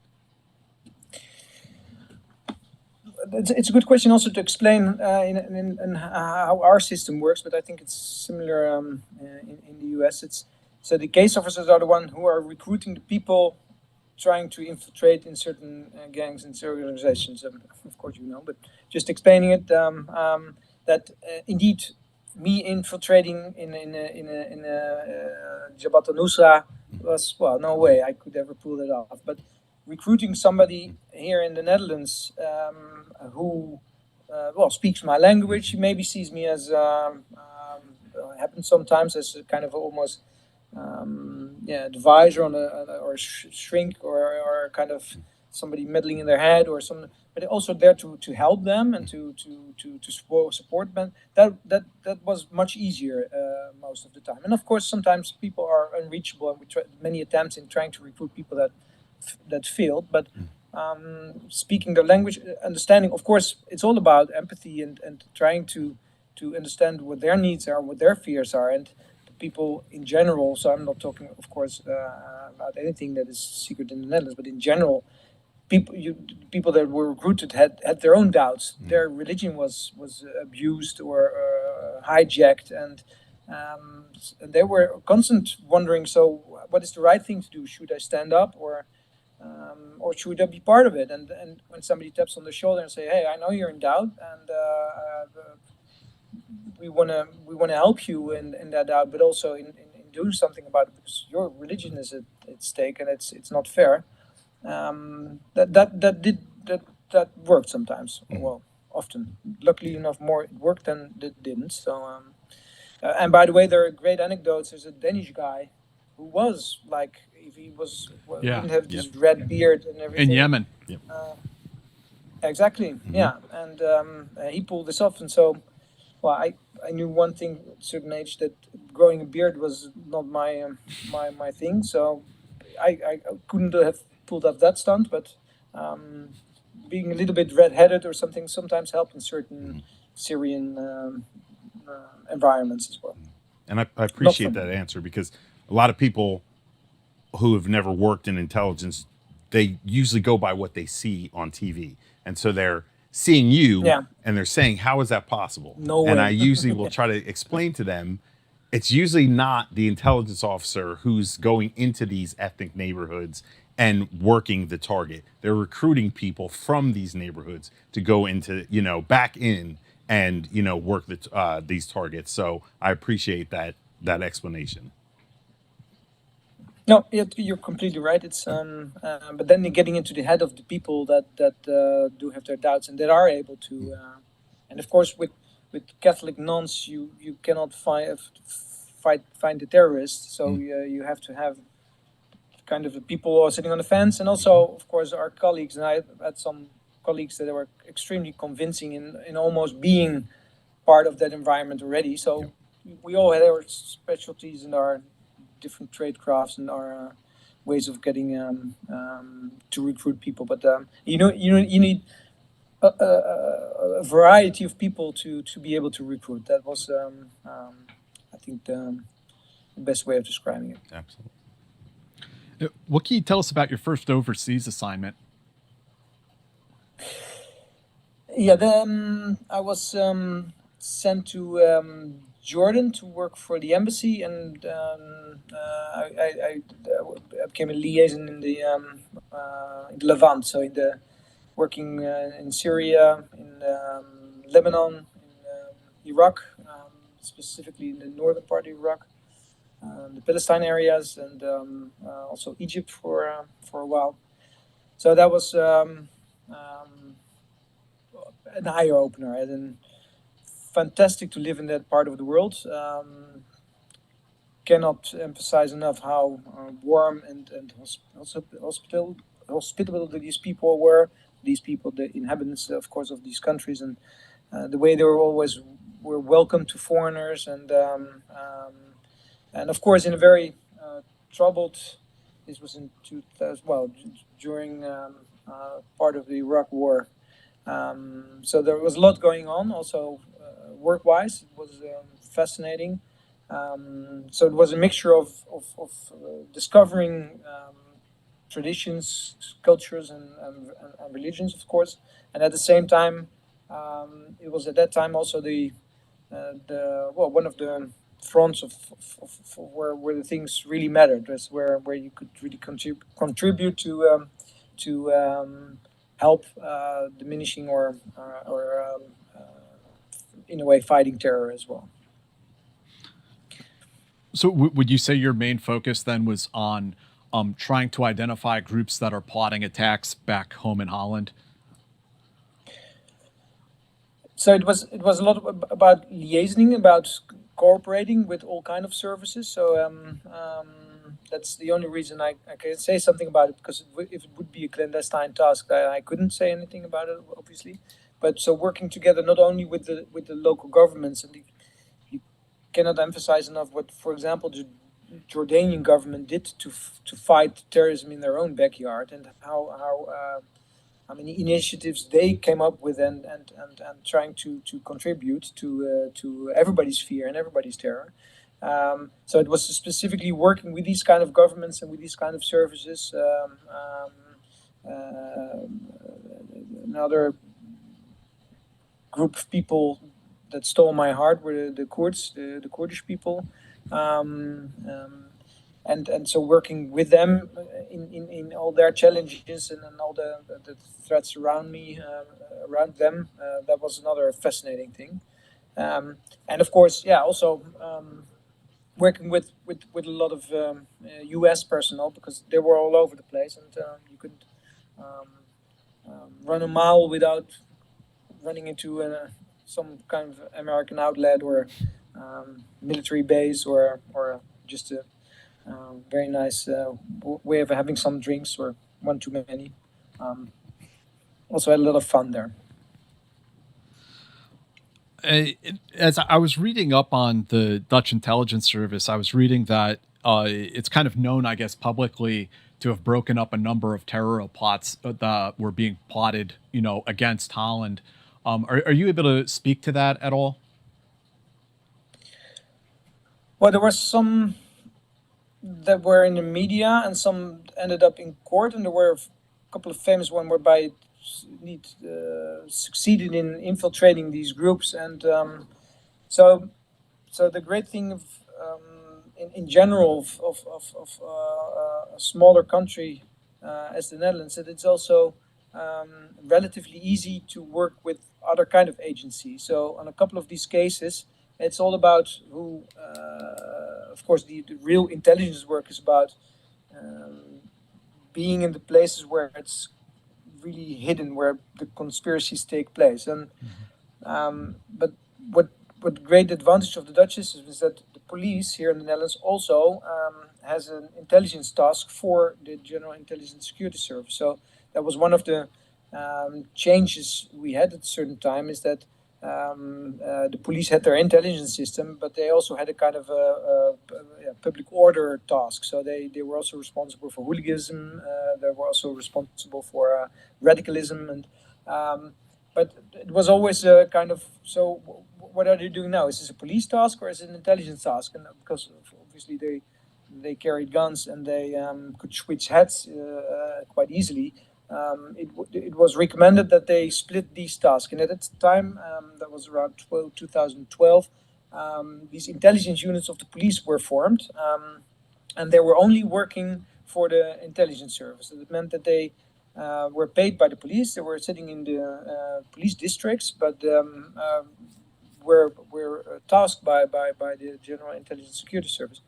It's a good question also to explain in how our system works, but I think it's similar in the US. So the case officers are the ones who are recruiting the people trying to infiltrate in certain gangs and organizations. Of course, but just explaining it, that indeed me infiltrating in a Jabhat al-Nusra was, well, no way I could ever pull it off. But recruiting somebody here in the Netherlands who speaks my language, maybe sees me as happens sometimes as a kind of almost advisor or shrink or kind of somebody meddling in their head or something, but also there to help them and to support them. That was much easier most of the time. And of course, sometimes people are unreachable, and we tried many attempts in trying to recruit people that failed. But speaking their language, understanding, of course, it's all about empathy and trying to understand what their needs are, what their fears are, and the people in general. So I'm not talking, of course, about anything that is secret in the Netherlands, but in general, people that were recruited had their own doubts. Their religion was abused or hijacked, and they were constant wondering. So, what is the right thing to do? Should I stand up or should I be part of it? And when somebody taps on the shoulder and say, "Hey, I know you're in doubt, and we wanna help you in that doubt, but also in doing something about it, because your religion is at stake and it's not fair." That worked sometimes. Well, often. Luckily enough, more it worked than it didn't. So, and by the way, there are great anecdotes. There's a Danish guy who was like, if he was, didn't have this red beard and everything. In Yemen. Exactly. Yeah, and he pulled this off, and so, well, I knew one thing at a certain age, that growing a beard was not my thing. So I couldn't have pulled off that stunt, but being a little bit red-headed or something sometimes helped in certain Syrian environments as well. And I appreciate that answer, because a lot of people who have never worked in intelligence, they usually go by what they see on TV. And so they're seeing you Yeah. and they're saying, how is that possible? No And way. I usually will try to explain to them, it's usually not the intelligence officer who's going into these ethnic neighborhoods and working the target. They're recruiting people from these neighborhoods to go into, back in and, work these targets. So I appreciate that explanation. No, you're completely right. It's but then you're getting into the head of the people that do have their doubts and that are able to, and of course with Catholic nuns, you cannot find the terrorists. So you have to have kind of the people who are sitting on the fence, and also of course our colleagues. And I had some colleagues that were extremely convincing in almost being part of that environment already. So we all had our specialties and our different trade crafts and our ways of getting to recruit people. But you need a variety of people to be able to recruit. That was, I think, the best way of describing it. Absolutely. What can you tell us about your first overseas assignment? Yeah, I was sent to Jordan to work for the embassy, and I became a liaison in the Levant, so working in Syria, in Lebanon, in Iraq, specifically in the northern part of Iraq, the Palestine areas, and also Egypt for a while. So that was an eye opener, and fantastic to live in that part of the world. Cannot emphasize enough how warm and hospitable these people were. These people, the inhabitants, of course, of these countries, and the way they were welcome to foreigners, and of course in a very troubled. This was in 2000, well, during part of the Iraq War. So there was a lot going on, also work-wise. It was fascinating. So it was a mixture of discovering traditions, cultures, and religions, of course, and at the same time, it was at that time also one of the fronts of where the things really mattered. That's where you could really contribute to help diminishing or in a way fighting terror as well. So would you say your main focus then was on trying to identify groups that are plotting attacks back home in Holland? So it was a lot about liaising, about cooperating with all kind of services. So that's the only reason I can say something about it, because if it would be a clandestine task, I couldn't say anything about it, obviously. But so working together not only with the local governments, and you cannot emphasize enough what, for example, the Jordanian government did to fight terrorism in their own backyard, and how many initiatives they came up with, and trying to contribute to everybody's fear and everybody's terror. So it was specifically working with these kind of governments and with these kind of services. Another group of people that stole my heart were the Kurds, the Kurdish people. And so working with them in all their challenges and all the threats around me, around them, that was another fascinating thing. And of course, also working with a lot of US personnel, because they were all over the place, and you could run a mile without running into some kind of American outlet or military base or just a very nice way of having some drinks, or one too many. Also had a lot of fun there. As I was reading up on the Dutch intelligence service, I was reading that it's kind of known, I guess, publicly to have broken up a number of terror plots that were being plotted, against Holland. Are you able to speak to that at all? Well, there was some that were in the media, and some ended up in court. And there were a couple of famous ones whereby it succeeded in infiltrating these groups. And so the great thing of in general of a smaller country as the Netherlands, that it's also relatively easy to work with other kind of agencies. So on a couple of these cases, it's all about who, of course, the real intelligence work is about being in the places where it's really hidden, where the conspiracies take place. And but what great advantage of the Dutch system is that the police here in the Netherlands also has an intelligence task for the General Intelligence Security Service. So that was one of the changes we had at a certain time, is that the police had their intelligence system, but they also had a kind of public order task. So they were also responsible for hooliganism. They were also responsible for radicalism, and but it was always a kind of, so what are they doing now? Is this a police task or is it an intelligence task? And because obviously they carried guns and they could switch hats quite easily. It was recommended that they split these tasks. And at that time, that was around 2012, these intelligence units of the police were formed. And they were only working for the intelligence service. It meant that they were paid by the police. They were sitting in the police districts, but were tasked by the General Intelligence Security Service.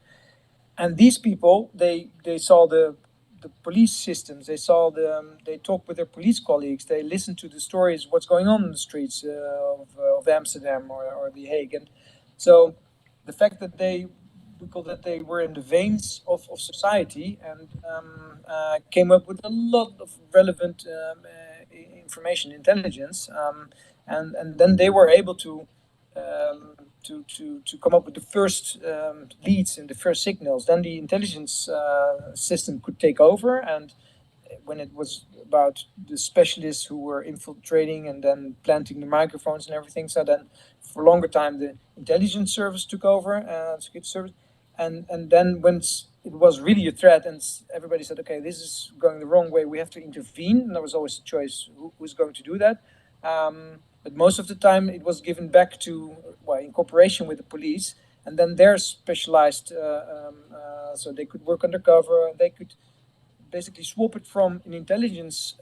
And these people, they saw the police systems. They talked with their police colleagues. They listened to the stories, what's going on in the streets of Amsterdam or The Hague. And so the fact that they were in the veins of society and came up with a lot of relevant information, intelligence, and then they were able to come up with the first leads and the first signals. Then the intelligence system could take over, and when it was about the specialists who were infiltrating and then planting the microphones and everything, so then for a longer time the intelligence service took over, security service, and then when it was really a threat and everybody said, okay, this is going the wrong way, we have to intervene, and there was always a choice who's going to do that. But most of the time it was given back to, in cooperation with the police, and then they're specialized, so they could work undercover. They could basically swap it from an intelligence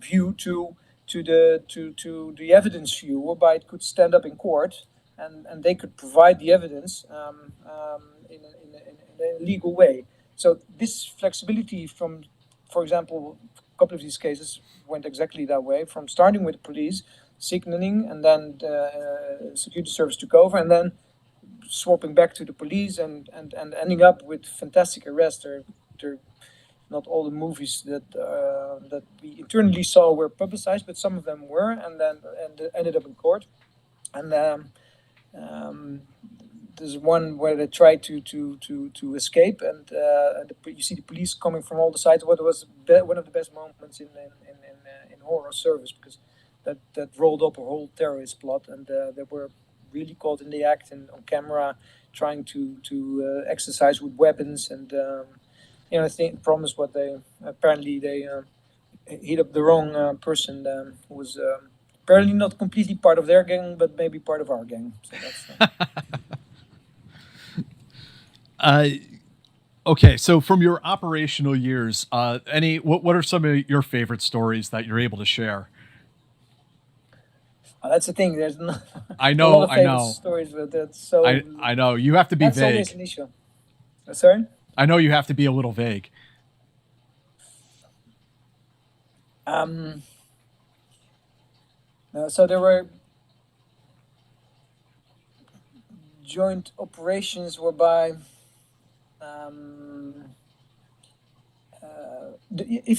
view to the evidence view, whereby it could stand up in court and they could provide the evidence in a legal way. So this flexibility from, for example, a couple of these cases went exactly that way, from starting with the police, signaling, and then the security service took over, and then swapping back to the police and ending up with fantastic arrests. They're not all the movies that we internally saw were publicized, but some of them were, and ended up in court. And there's one where they tried to escape, and you see the police coming from all the sides. What was one of the best moments in horror service, because that rolled up a whole terrorist plot, and they were really caught in the act and on camera trying to exercise with weapons, and I think promised what they hit up the wrong person who was apparently not completely part of their gang, but maybe part of our gang. So that's. Okay, so from your operational years, what are some of your favorite stories that you're able to share? That's the thing. There's not I know, a lot of I know. Stories, but that's so. I know you have to be that's vague. Always an issue. Sorry. I know you have to be a little vague. So there were joint operations whereby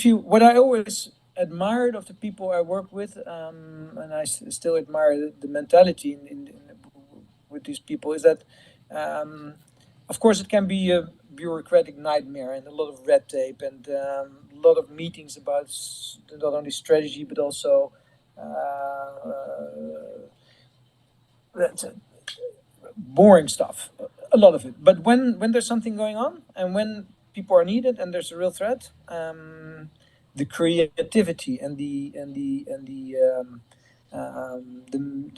what I always admired of the people I work with, and I still admire the mentality with these people, is that of course it can be a bureaucratic nightmare and a lot of red tape and a lot of meetings about not only strategy but also boring stuff. a lot of it. But when there's something going on and when people are needed and there's a real threat, the creativity and the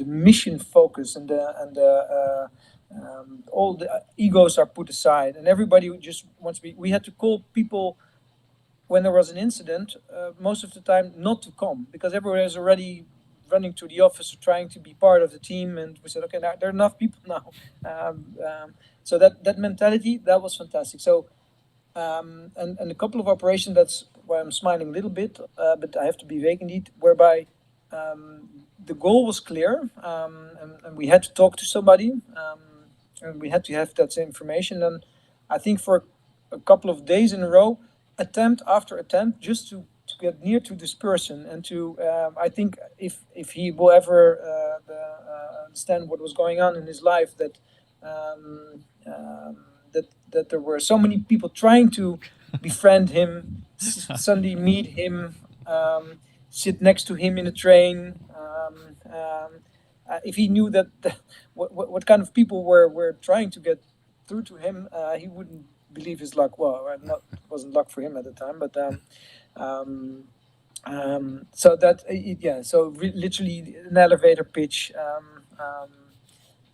mission focus and all the egos are put aside, and everybody just wants to be. We had to call people when there was an incident, most of the time not to come, because everyone is already running to the office or trying to be part of the team. And we said, okay, now there are enough people now. So that mentality, that was fantastic. So and a couple of operations, that's why I'm smiling a little bit, but I have to be vague indeed, whereby the goal was clear, and we had to talk to somebody, and we had to have that information. And I think for a couple of days in a row, attempt after attempt, just to get near to this person, and to I think if he will ever understand what was going on in his life, that that there were so many people trying to befriend him, suddenly meet him, sit next to him in a train. If he knew that what kind of people were trying to get through to him, he wouldn't believe his luck. Well, it wasn't luck for him at the time, but so that literally an elevator pitch.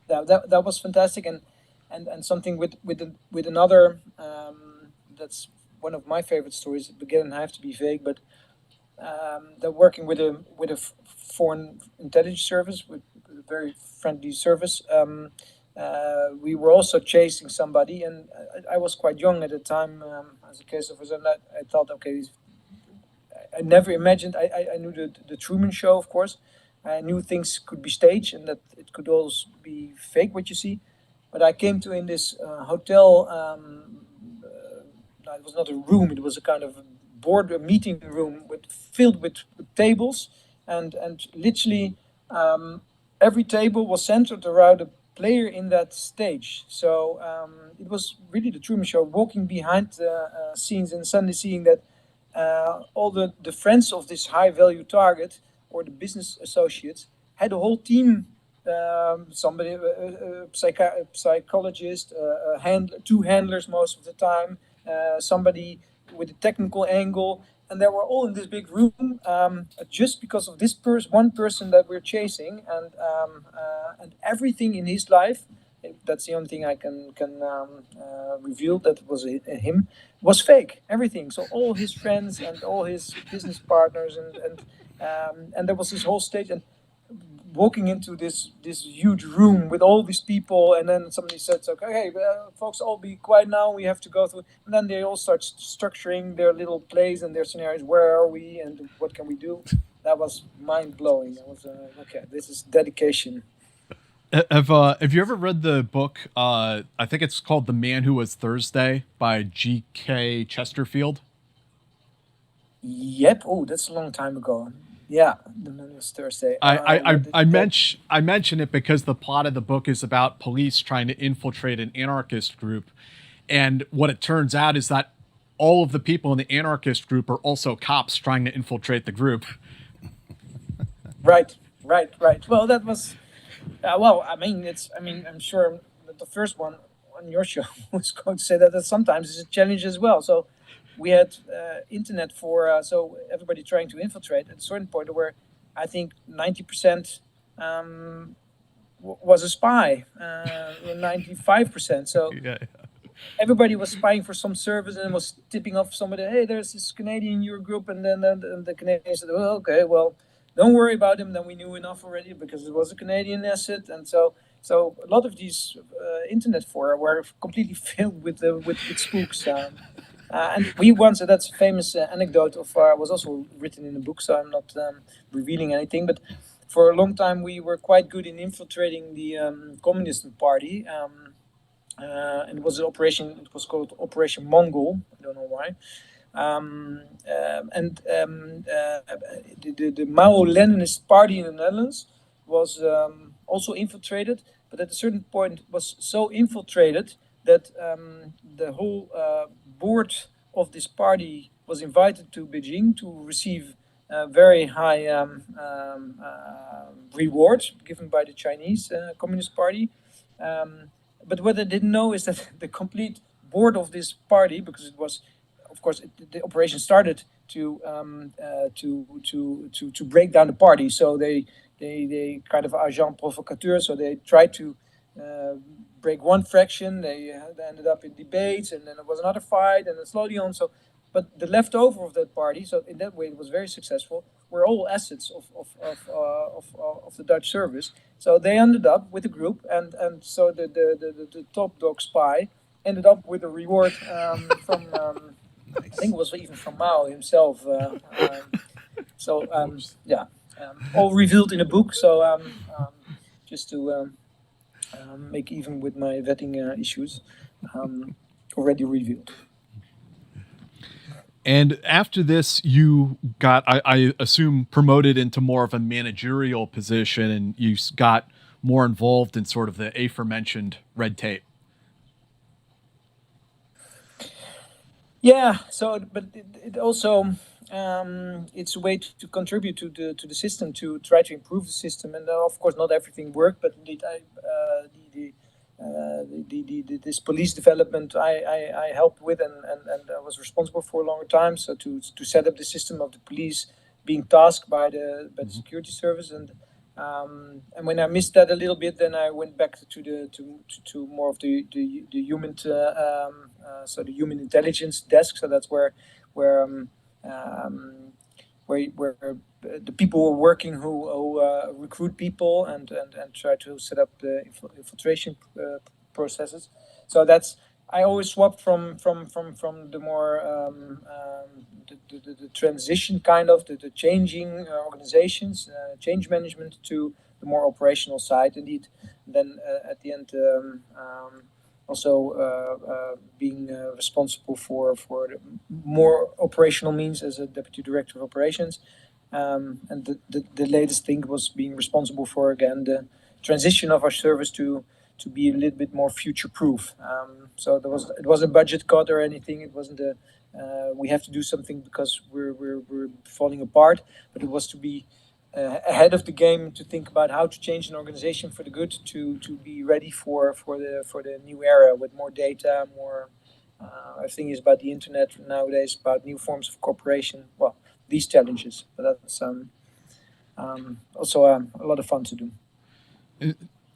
That was fantastic, and something with another. That's one of my favorite stories. Again, I have to be vague, but they're working with a foreign intelligence service, with a very friendly service. We were also chasing somebody, and I was quite young at the time as a case officer. And I thought, okay, I never imagined. I knew the Truman Show, of course. I knew things could be staged and that it could also be fake, what you see. But I came to in this hotel. It was not a room; it was a kind of a meeting room filled with tables, and literally every table was centered around a player in that stage. So it was really the Truman Show, walking behind the scenes and suddenly seeing that all the friends of this high value target, or the business associates, had a whole team. Somebody, a psychologist, two handlers most of the time, somebody with a technical angle, and they were all in this big room, just because of this one person that we're chasing, and everything in his life. That's the only thing I can reveal that was him, was fake. Everything. So all his friends and all his business partners, and there was this whole stage, and walking into this huge room with all these people, and then somebody said, "Okay, hey, folks, all be quiet now. We have to go through." And then they all start structuring their little plays and their scenarios. Where are we, and what can we do? That was mind blowing. I was okay. This is dedication. Have you ever read the book? I think it's called "The Man Who Was Thursday" by G.K. Chesterfield. Yep. Oh, that's a long time ago. Yeah, The Man Who Was Thursday. I mention it because the plot of the book is about police trying to infiltrate an anarchist group, and what it turns out is that all of the people in the anarchist group are also cops trying to infiltrate the group. Right. Well, that was. I'm sure that the first one on your show was going to say that sometimes it's a challenge as well. So we had internet for so everybody trying to infiltrate at a certain point where I think 90% was a spy, 95%. So everybody was spying for some service and was tipping off somebody. Hey, there's this Canadian in your group, and then the Canadian said, "Well, okay, well, don't worry about him. Then we knew enough already because it was a Canadian asset." And so a lot of these internet fora were completely filled with spooks. And we once, that's a famous anecdote of was also written in a book, so I'm not revealing anything. But for a long time, we were quite good in infiltrating the Communist Party. And it was an operation. It was called Operation Mongol. I don't know why. The Mao-Leninist party in the Netherlands was also infiltrated, but at a certain point was so infiltrated that the whole board of this party was invited to Beijing to receive very high rewards given by the Chinese Communist Party. but what I didn't know is that the complete board of this party, because it was, of course, the operation started to break down the party. So they kind of agent provocateur. So they tried to break one fraction. They ended up in debates, and then there was another fight, and then slowly on. So, but the leftover of that party, so in that way it was very successful, were all assets of the Dutch service. So they ended up with a group, and so the top dog spy ended up with a reward from I think it was even from Mao himself. Yeah, all revealed in a book. So just to make even with my vetting issues already revealed. And after this, you got, I assume, promoted into more of a managerial position, and you got more involved in sort of the aforementioned red tape. Yeah. So, but it also it's a way to contribute to the system, to try to improve the system. And of course, not everything worked, but indeed, this police development I helped with, and I was responsible for a longer time. So to set up the system of the police being tasked by the security service, and when I missed that a little bit, then I went back to more of the human so the human intelligence desk. So that's where the people were working who recruit people and try to set up the infiltration processes. So that's, I always swapped from the more the transition kind of the changing organizations, change management, to the more operational side. Indeed, then at the end also being responsible for the more operational means as a deputy director of operations. And the latest thing was being responsible for, again, the transition of our service to be a little bit more future proof. So it wasn't a budget cut or anything. It wasn't we have to do something because we're falling apart, but it was to be ahead of the game, to think about how to change an organization for the good, to be ready for the new era with more data, more everything is about the internet nowadays, about new forms of cooperation. Well, these challenges, but that's also a lot of fun to do.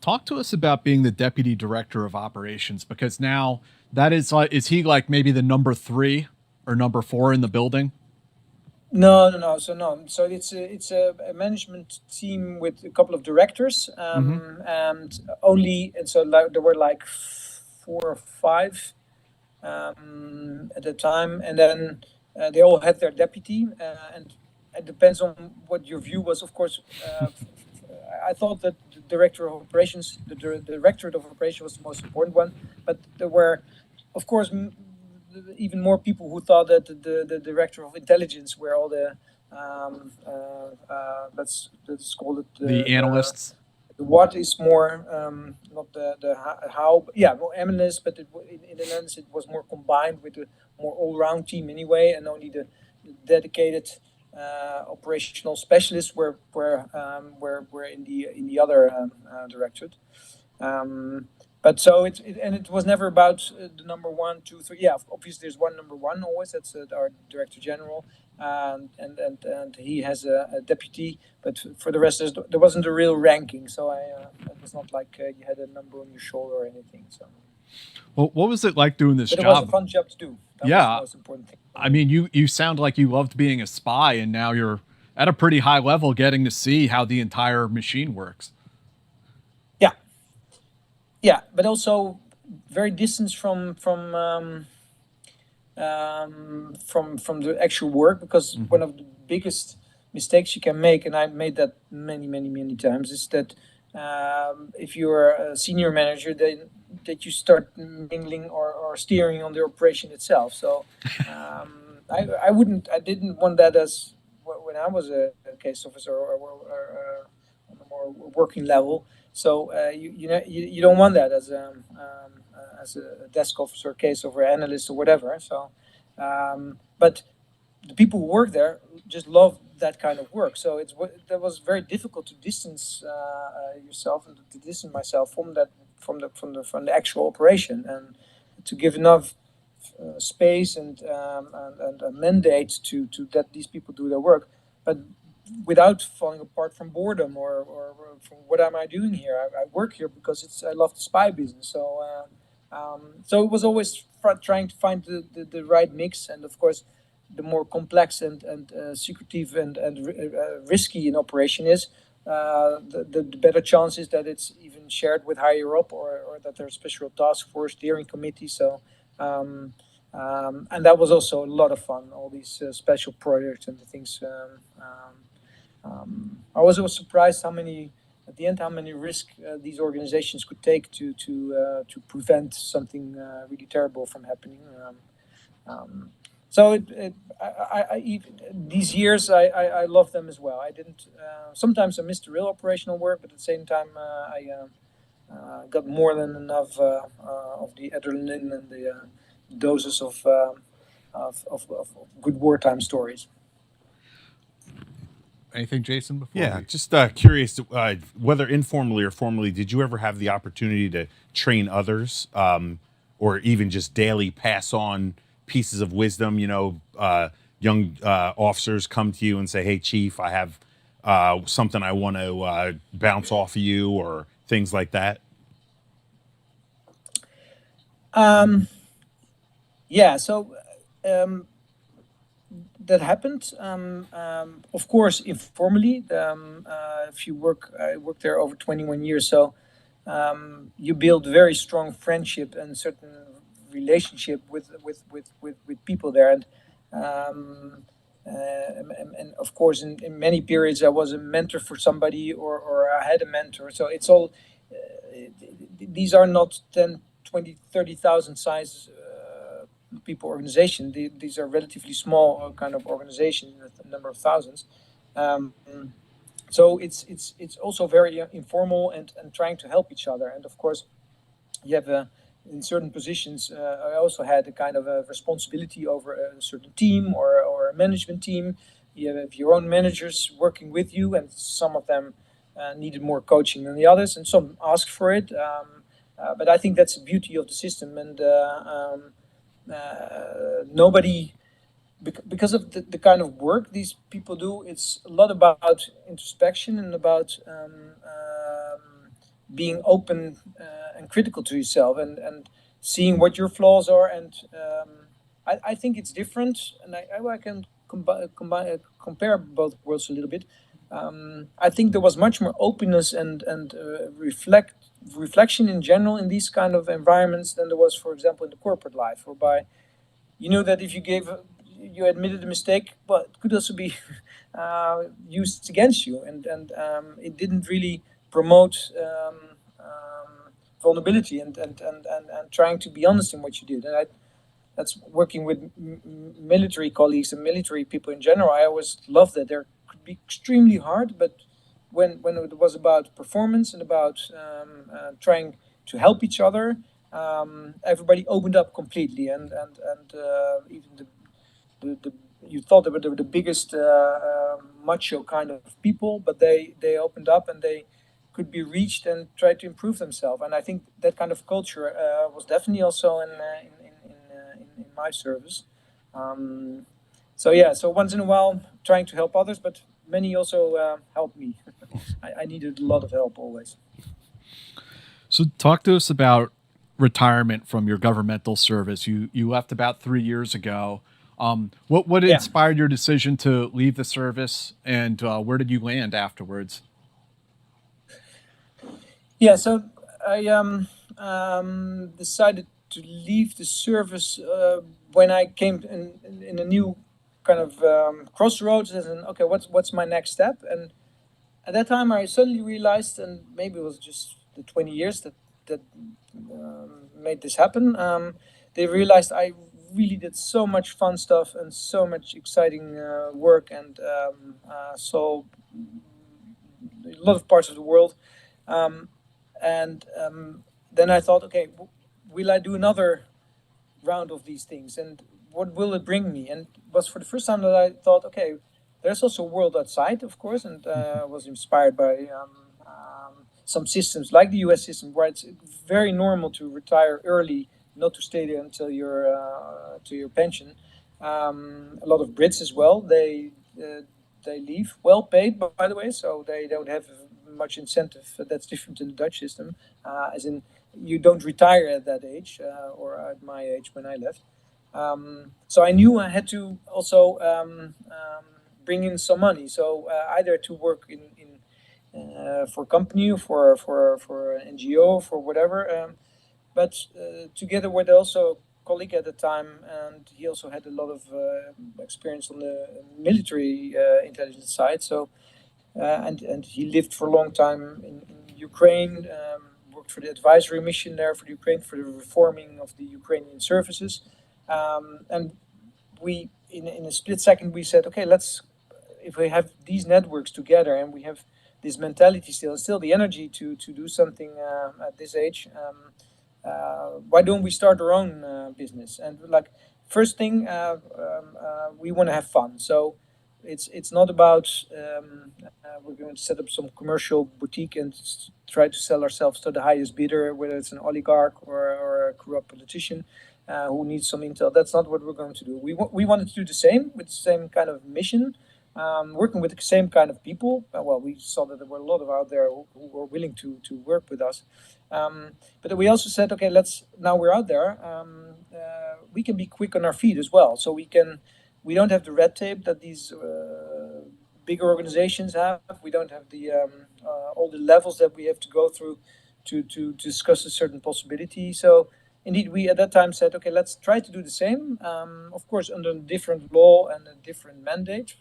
Talk to us about being the deputy director of operations, because now that is like, is he like maybe the number 3 or number 4 in the building? No. So it's a management team with a couple of directors, and so there were like 4 or 5 at the time, and then they all had their deputy, and it depends on what your view was. Of course, I thought that the director of operations, the directorate of operations, was the most important one, but there were, of course, even more people who thought that the director of intelligence, where all the let's call it the analysts. The what is more not the how, yeah, more analysts, but in the Netherlands it was more combined with a more all-round team anyway, and only the dedicated operational specialists were in the other directorate. But so it was never about the number 1, 2, 3. Yeah, obviously there's one number 1 always. That's our director general, and he has a deputy. But for the rest, there wasn't a real ranking. So it was not like you had a number on your shoulder or anything. So. Well, what was it like doing this job? It was a fun job to do. That was the most important thing. I mean, you sound like you loved being a spy, and now you're at a pretty high level, getting to see how the entire machine works. Yeah, but also very distant from the actual work, because one of the biggest mistakes you can make, and I've made that many times, is that if you're a senior manager, then that you start mingling or steering on the operation itself. So I didn't want that as when I was a case officer or on a more working level. So you don't want that as a desk officer, case officer, analyst, or whatever. So, but the people who work there just love that kind of work. So that was very difficult to distance yourself and to distance myself from the actual operation, and to give enough space and a mandate to let these people do their work, but without falling apart from boredom or from what am I doing here? I work here because I love the spy business. So it was always trying to find the right mix, and of course, the more complex and secretive and risky an operation is, the better chance is that it's even shared with higher up, or that there's special task force steering committee. And that was also a lot of fun. All these special projects and the things. I was also surprised at the end, how many risks these organizations could take to prevent something really terrible from happening. So these years, I love them as well. I didn't. Sometimes I missed the real operational work, but at the same time, I got more than enough of the adrenaline and the doses of good wartime stories. Anything, Jason? Before Yeah, just curious, whether informally or formally, did you ever have the opportunity to train others, or even just daily pass on pieces of wisdom? Young officers come to you and say, "Hey, Chief, I have something I want to bounce off of you," or things like that. Yeah, so that happened. Of course, informally. If you I worked there over 21 years, so you build very strong friendship and certain relationship with people there, and of course, in many periods, I was a mentor for somebody, or I had a mentor. So it's all. These are not 10, 20, 30,000 size people organization. These are relatively small kind of organization, a number of thousands. So it's also very informal and trying to help each other. And of course, you have in certain positions. I also had a kind of a responsibility over a certain team or a management team. You have your own managers working with you, and some of them needed more coaching than the others, and some asked for it. But I think that's the beauty of the system, and nobody, because of the kind of work these people do, it's a lot about introspection and about being open and critical to yourself, and seeing what your flaws are. And I think it's different, and I can compare both worlds a little bit. I think there was much more openness and reflection in general in these kind of environments than there was, for example, in the corporate life, whereby you know that if you admitted a mistake, but it could also be used against you, and it didn't really promote vulnerability and trying to be honest in what you did. And that's working with military colleagues and military people in general. I always loved that. There could be extremely hard, but when it was about performance and about trying to help each other, everybody opened up completely, and even you thought they were the biggest macho kind of people, but they opened up and they could be reached and tried to improve themselves. And I think that kind of culture was definitely also in my service. So once in a while, trying to help others, but many also helped me. I needed a lot of help always. So talk to us about retirement from your governmental service. You left about 3 years ago. What inspired your decision to leave the service, and where did you land afterwards? Yeah, so I decided to leave the service when I came in a new kind of crossroads. As in, okay, what's my next step? And at that time, I suddenly realized, and maybe it was just the 20 years that made this happen. They realized I really did so much fun stuff and so much exciting work, and saw a lot of parts of the world. And then I thought, okay, will I do another round of these things, and what will it bring me? And it was for the first time that I thought, okay, there's also a world outside, of course, and was inspired by some systems like the US system, where it's very normal to retire early, not to stay there until your pension. A lot of Brits as well. They leave well paid, by the way, so they don't have much incentive. That's different in the Dutch system, as in you don't retire at that age or at my age when I left. So I knew I had to also bring in some money. So either to work in for a company, for an NGO, for whatever. But together with also a colleague at the time, and he also had a lot of experience on the military intelligence side. So and he lived for a long time in Ukraine. Worked for the advisory mission there for the Ukraine, for the reforming of the Ukrainian services. And we, in a split second, we said, okay, if we have these networks together and we have this mentality still the energy to do something at this age, why don't we start our own business? And like, first thing, we want to have fun. So it's not about we're going to set up some commercial boutique and try to sell ourselves to the highest bidder, whether it's an oligarch or a corrupt politician who needs some intel. That's not what we're going to do. We wanted to do the same with the same kind of mission, working with the same kind of people. Well, we saw that there were a lot of out there who were willing to work with us. But we also said, okay, now we're out there, we can be quick on our feet as well. So we don't have the red tape that these bigger organizations have. We don't have the all the levels that we have to go through to discuss a certain possibility. So indeed, we at that time said, okay, let's try to do the same. Of course, under a different law and a different mandate,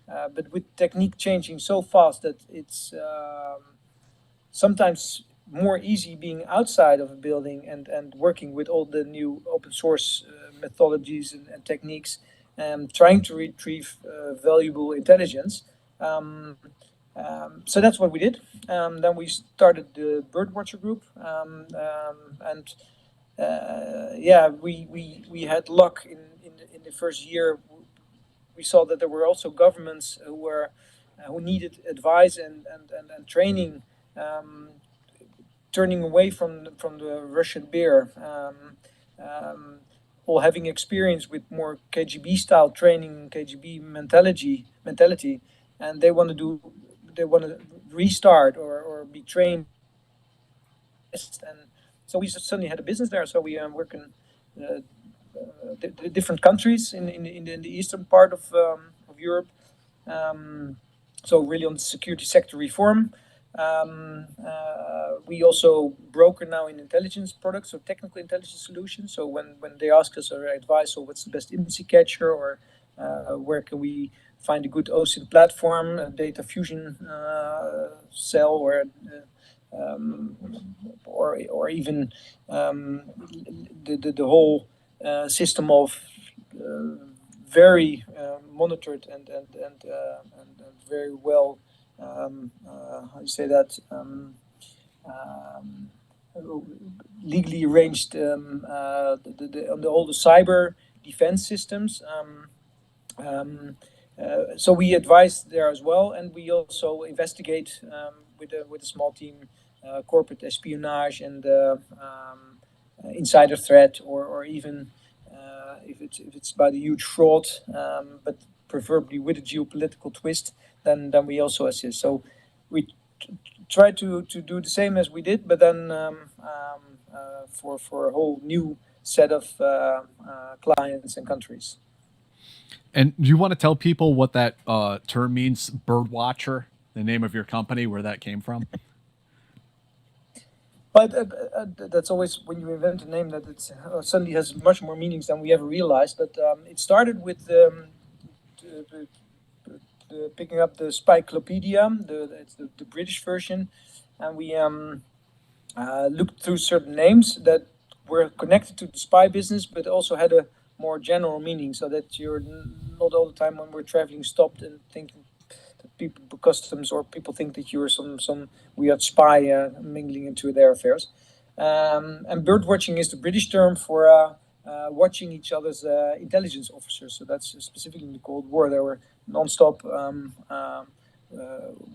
but with technique changing so fast that it's sometimes more easy being outside of a building and working with all the new open source methodologies and techniques, trying to retrieve valuable intelligence. So that's what we did. Then we started the Birdwatcher group, and we had luck in the first year. We saw that there were also governments who needed advice and training, turning away from the Russian bear, or having experience with more KGB style training, KGB mentality, and they want to restart or be trained. And so we suddenly had a business there. So we work in the different countries in the eastern part of Europe. So really on the security sector reform. We also broker now in intelligence products, so technical intelligence solutions. So when they ask us our advice, or what's the best IMSI catcher, or where can we find a good OSINT platform, a data fusion cell, or even the whole system of very monitored and very well. How do you say that? Legally arranged on all the cyber defense systems. So we advise there as well, and we also investigate with a small team corporate espionage and insider threat, or even if it's about a huge fraud, but preferably with a geopolitical twist, then we also assist. So we try to do the same as we did, but then for a whole new set of clients and countries. And do you want to tell people what that term means, Birdwatcher, the name of your company, where that came from? But that's always when you invent a name that it suddenly has much more meanings than we ever realized. But it started with the picking up the Spyclopedia, it's the British version, and we looked through certain names that were connected to the spy business, but also had a more general meaning, so that you're not all the time when we're traveling stopped and thinking that people customs or people think that you're some weird spy mingling into their affairs. And bird watching is the British term for watching each other's intelligence officers. So that's specifically in the Cold War. There were non-stop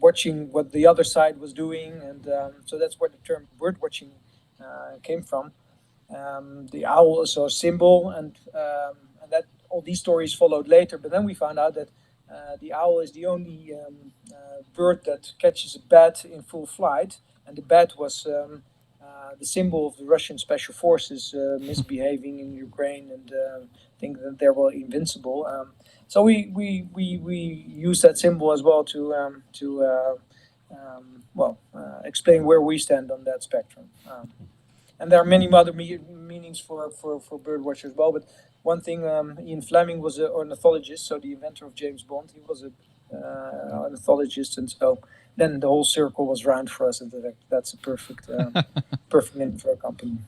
watching what the other side was doing, and so that's where the term bird watching came from. The owl is a symbol, and that all these stories followed later. But then we found out that the owl is the only bird that catches a bat in full flight, and the bat was the symbol of the Russian special forces misbehaving in Ukraine and think that they were invincible. So we use that symbol as well to explain where we stand on that spectrum. And there are many other meanings for bird watcher as well. But one thing, Ian Fleming was an ornithologist, so the inventor of James Bond. He was an ornithologist, and so then the whole circle was round for us, and that's a perfect perfect name for a company.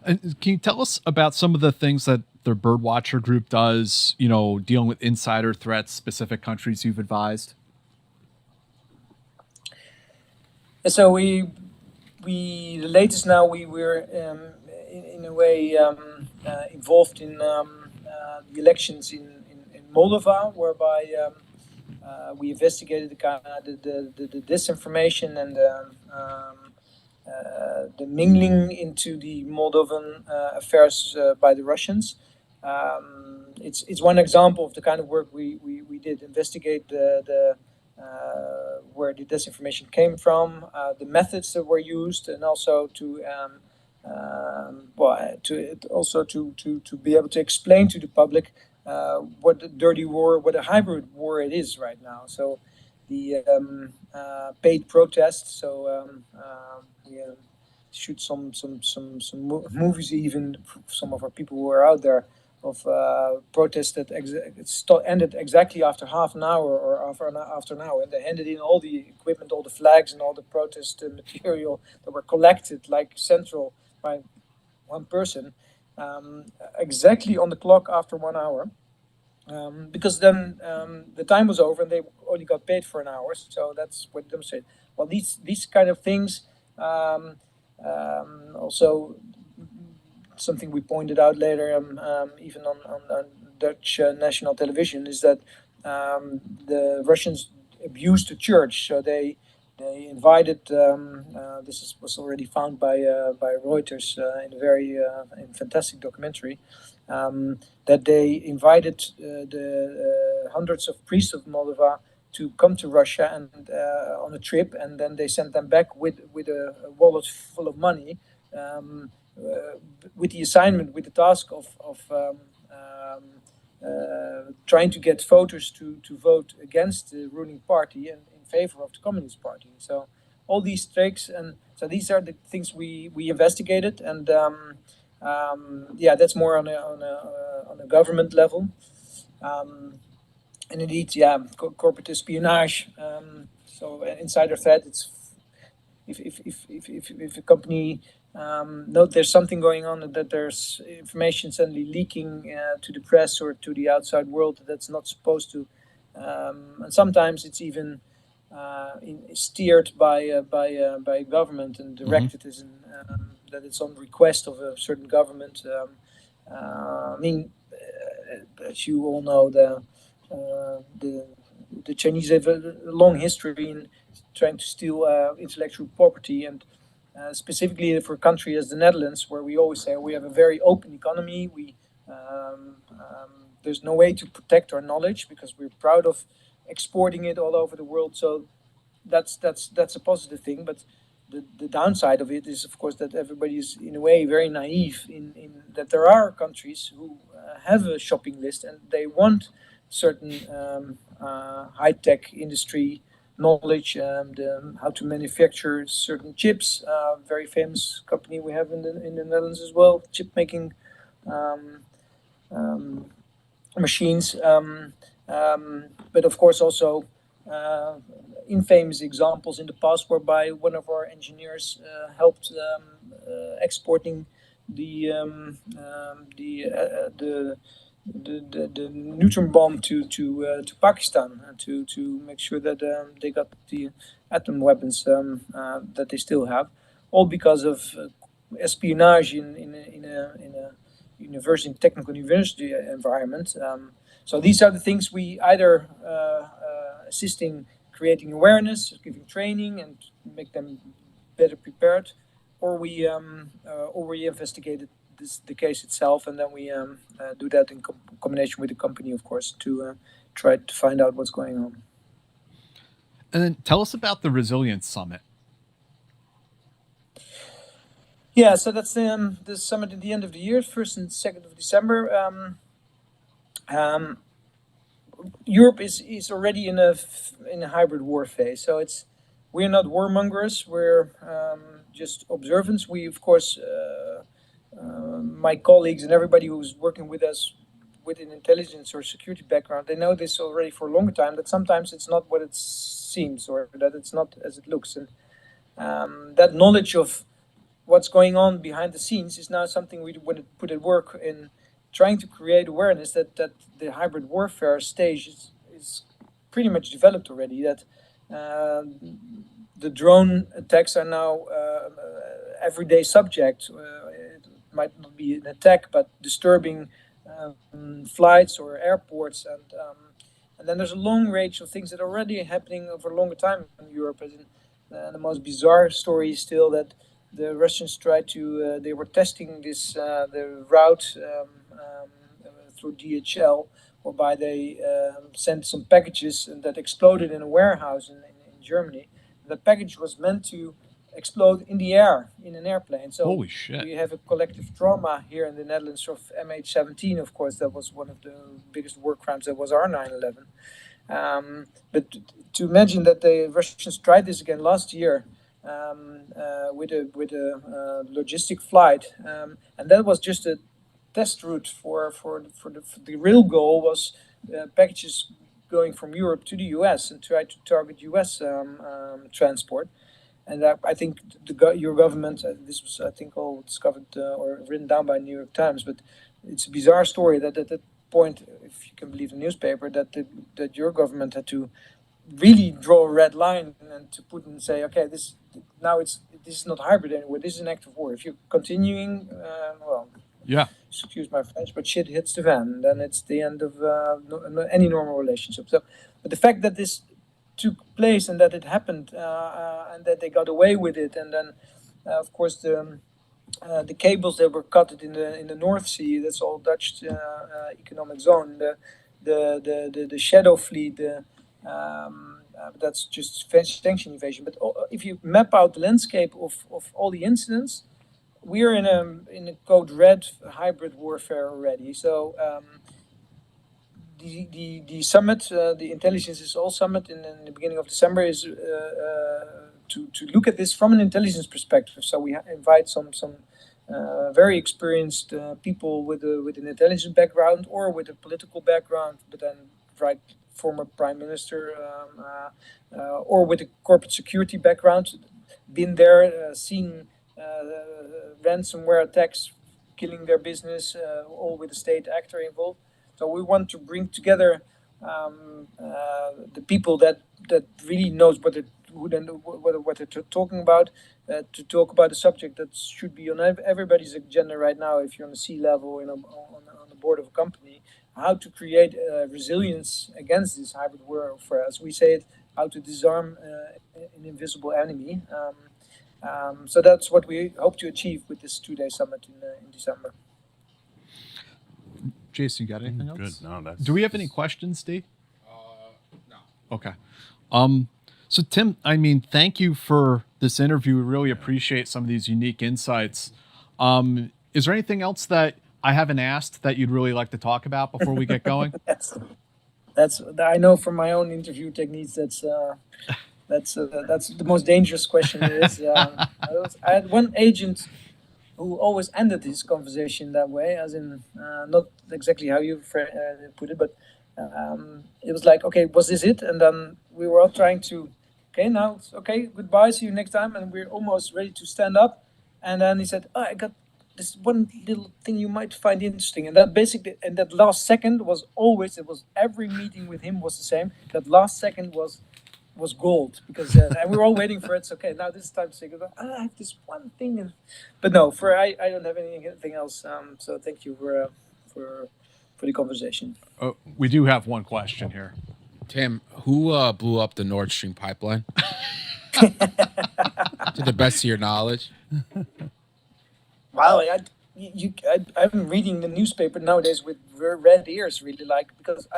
And can you tell us about some of the things that the Birdwatcher group does, dealing with insider threats, specific countries you've advised? So the latest now, we were in a way involved in the elections in Moldova, whereby we investigated the disinformation and the mingling into the Moldovan affairs by the Russians. It's one example of the kind of work we did, investigate where the disinformation came from, the methods that were used, and also to be able to explain to the public what the dirty war, what a hybrid war it is right now. So the paid protests. So we shoot some movies, even some of our people who are out there, of protests that ended exactly after half an hour or after an hour, and they handed in all the equipment, all the flags, and all the protest material that were collected like central by one person, exactly on the clock after 1 hour. Because then the time was over and they only got paid for an hour. So that's what them said. Well, these kind of things, also something we pointed out later, even on Dutch national television, is that the Russians abused the church. So they invited. Was already found by Reuters in a very fantastic documentary. That they invited the hundreds of priests of Moldova to come to Russia and on a trip, and then they sent them back with a wallet full of money, with the assignment, with the task of trying to get voters to vote against the ruling party and in favor of the Communist Party. So all these tricks, and so these are the things we investigated, and that's more on a government level. And indeed, corporate espionage. So insider threat. It's if a company note there's something going on, that there's information suddenly leaking to the press or to the outside world that's not supposed to, and sometimes it's even steered by government and directed as that it's on request of a certain government. As you all know, the Chinese have a long history in trying to steal intellectual property, and specifically for a country as the Netherlands, where we always say we have a very open economy. There's no way to protect our knowledge because we're proud of exporting it all over the world. So that's a positive thing. But the downside of it is, of course, that everybody is in a way very naive in that there are countries who have a shopping list and they want certain high-tech industry knowledge, how to manufacture certain chips. Very famous company we have in the Netherlands as well, chip making machines. But of course also infamous examples in the past whereby one of our engineers helped exporting the neutron bomb to Pakistan, to make sure that they got the atom weapons that they still have, all because of espionage in a technical university environment. So these are the things we either assisting creating awareness, giving training, and make them better prepared, or we investigate the case itself, and then we do that in combination with the company, of course, to try to find out what's going on. And then tell us about the Resilience Summit. Yeah, so that's the summit at the end of the year, 1st and 2nd of December. Europe is already in a hybrid war phase, so we're not warmongers. We're just observants. We, of course, my colleagues and everybody who's working with us with an intelligence or security background, they know this already for a longer time, that sometimes it's not what it seems, or that it's not as it looks. And that knowledge of what's going on behind the scenes is now something we want to put at work in trying to create awareness that the hybrid warfare stage is pretty much developed already, that the drone attacks are now everyday subject. It might not be an attack, but disturbing flights or airports, and then there's a long range of things that are already happening over a longer time in Europe. And the most bizarre story is still that the Russians tried to they were testing this the route through DHL, whereby they sent some packages and that exploded in a warehouse in Germany. The package was meant to explode in the air in an airplane. So holy shit! We have a collective trauma here in the Netherlands of MH17. Of course, that was one of the biggest war crimes. That was our 9/11. But to imagine that the Russians tried this again last year with a logistic flight, and that was just a test route for the real goal was packages going from Europe to the US and try to target US transport. And I think your government, this was, I think, all discovered or written down by New York Times, but it's a bizarre story that at that point, if you can believe the newspaper, that your government had to really draw a red line and to put and say, okay, this is not hybrid anymore. This is an act of war. If you're continuing, yeah, excuse my French, but shit hits the fan, then it's the end of any normal relationship. So, but the fact that this took place and that it happened and that they got away with it, and then of course the cables that were cut in the North Sea, that's all Dutch economic zone, the shadow fleet, that's just sanction evasion. But if you map out the landscape of all the incidents, we're in a code red hybrid warfare already. So the summit, the Intelligence is All Summit in the beginning of December, is to look at this from an intelligence perspective. So we invite some very experienced people with an intelligence background or with a political background, but then former prime minister or with a corporate security background, been there, seen ransomware attacks killing their business, all with a state actor involved. So we want to bring together the people that really knows what they're talking about, to talk about a subject that should be on everybody's agenda right now. If you're on the C-level, on the board of a company, how to create resilience against this hybrid warfare, as we say it, how to disarm an invisible enemy. So that's what we hope to achieve with this 2-day summit in December. Jason, you got anything else? Good. No, Do we have any questions, Steve? No. Okay. So Tim, thank you for this interview. We really appreciate some of these unique insights. Is there anything else that I haven't asked that you'd really like to talk about before we get going? That's I know from my own interview techniques. That's the most dangerous question there is. I had one agent who always ended his conversation that way, as in not exactly how you put it, but it was like, okay, was this it? And then we were all trying to, okay, now it's okay, goodbye, see you next time, and we're almost ready to stand up. And then he said, I got this one little thing you might find interesting. And that basically, and that last second was always, every meeting with him was the same. That last second was gold, because and we were all waiting for it. So, okay, now this is time to say goodbye. I have this one thing, but no, I don't have anything else. So thank you for the conversation. We do have one question here. Tim, who blew up the Nord Stream pipeline? To the best of your knowledge. Wow, I've been reading the newspaper nowadays with red ears, really, like, because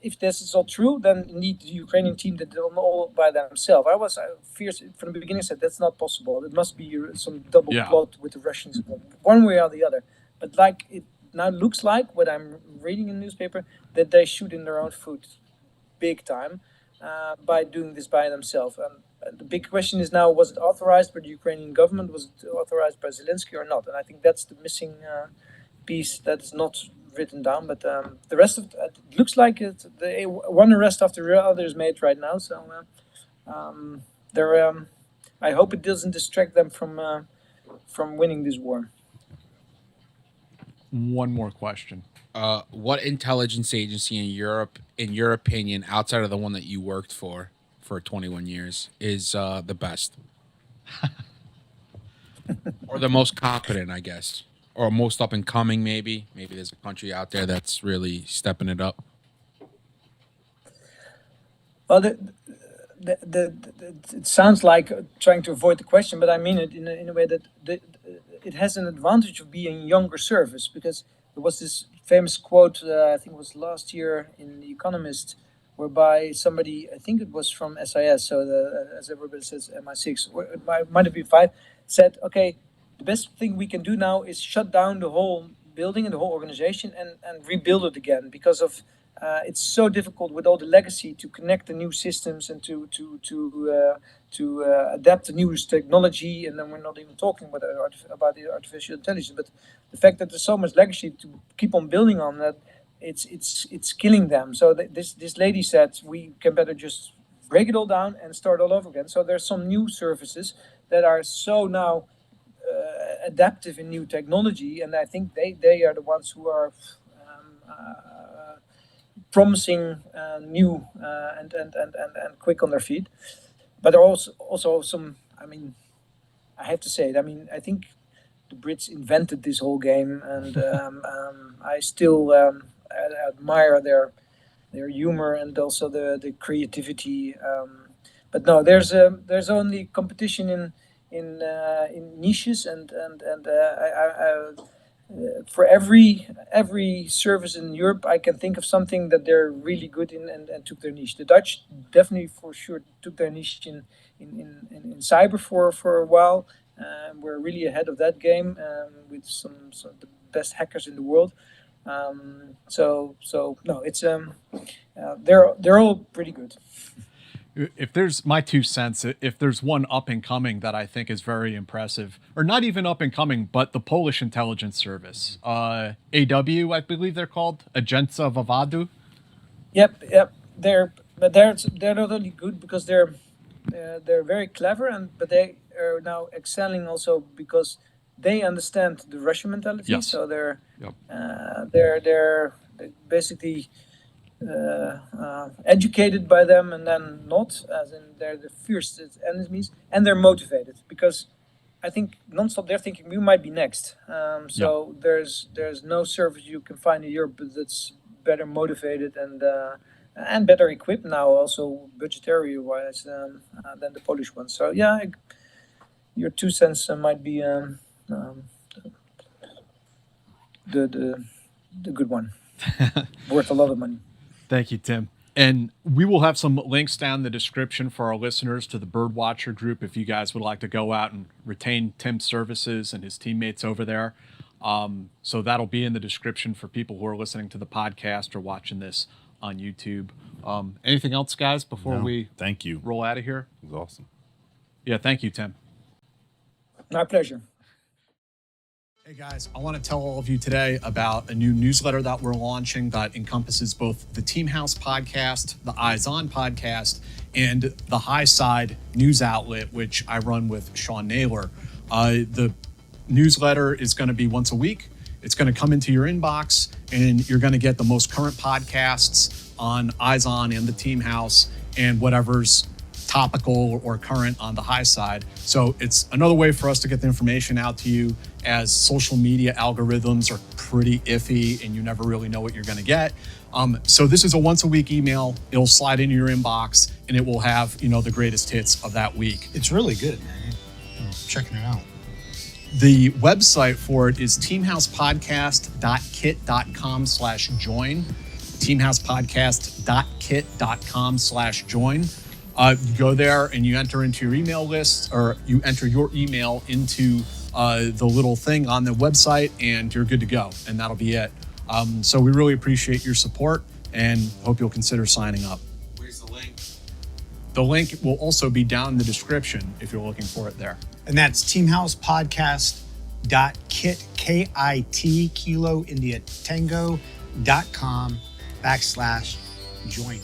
if this is all true, then indeed the Ukrainian team did it all by themselves. I was fierce from the beginning. Said that's not possible. It must be some double plot with the Russians, one way or the other. But like it now looks like, what I'm reading in the newspaper, that they shoot in their own foot, big time, by doing this by themselves. The big question is now, was it authorized by the Ukrainian government? Was it authorized by Zelensky or not? And I think that's the missing piece that's not written down. But the rest of it looks like one arrest after the other is made right now. So I hope it doesn't distract them from winning this war. One more question. What intelligence agency in Europe, in your opinion, outside of the one that you worked for 21 years, is the best? Or the most competent, I guess, or most up and coming? Maybe there's a country out there that's really stepping it up. Well, it sounds like trying to avoid the question, but I mean it in a way that it has an advantage of being younger service, because there was this famous quote, I think it was last year in The Economist, whereby somebody, I think it was from SIS, so as everybody says, MI6, or it might have been 5, said, okay, the best thing we can do now is shut down the whole building and the whole organization and rebuild it again, because of it's so difficult with all the legacy to connect the new systems and to adapt the newest technology. And then we're not even talking about the artificial intelligence, but the fact that there's so much legacy to keep on building on that, it's killing them. So this lady said we can better just break it all down and start all over again. So there's some new services that are so now adaptive in new technology, and I think they are the ones who are promising, new, and quick on their feet. But there are also some, I mean, I have to say it, I mean, I think the Brits invented this whole game, and I still admire their humor and also the creativity. But no, there's only competition in niches, and for every service in Europe, I can think of something that they're really good in and took their niche. The Dutch definitely for sure took their niche in cyber for a while. We're really ahead of that game, with some of the best hackers in the world. So no, it's they're all pretty good. If there's my 2 cents, if there's one up and coming that I think is very impressive, or not even up and coming, but the Polish intelligence service, AW, I believe they're called, Agencja Wywiadu. Yep. They're not only good because they're very clever, but they are now excelling also because they understand the Russian mentality. Yes. So they're basically educated by them, and then not, as in they're the fierce enemies, and they're motivated because I think nonstop they're thinking we might be next. So there's no service you can find in Europe that's better motivated and better equipped now, also budgetary wise, than the Polish one. So yeah, your 2 cents might be the good one, worth a lot of money. Thank you, Tim. And we will have some links down in the description for our listeners to the Birdwatcher group if you guys would like to go out and retain Tim's services and his teammates over there. So that'll be in the description for people who are listening to the podcast or watching this on YouTube. Anything else, guys, before we thank you. Roll out of here? It was awesome. Yeah, thank you, Tim. My pleasure. Hey guys, I want to tell all of you today about a new newsletter that we're launching that encompasses both the Team House podcast, the Eyes On podcast, and the High Side news outlet, which I run with Sean Naylor. The newsletter is going to be once a week. It's going to come into your inbox, and you're going to get the most current podcasts on Eyes On and the Team House and whatever's topical or current on the high side. So it's another way for us to get the information out to you, as social media algorithms are pretty iffy and you never really know what you're going to get. So this is a once a week email. It'll slide into your inbox and it will have, the greatest hits of that week. It's really good, man. I'm checking it out. The website for it is teamhousepodcast.kit.com/join. teamhousepodcast.kit.com/join. You go there and you enter into your email list, or you enter your email into the little thing on the website, and you're good to go. And that'll be it. So we really appreciate your support and hope you'll consider signing up. Where's the link? The link will also be down in the description if you're looking for it there. And that's teamhousepodcast.kit, KIT, Kilo India Tango.com /join.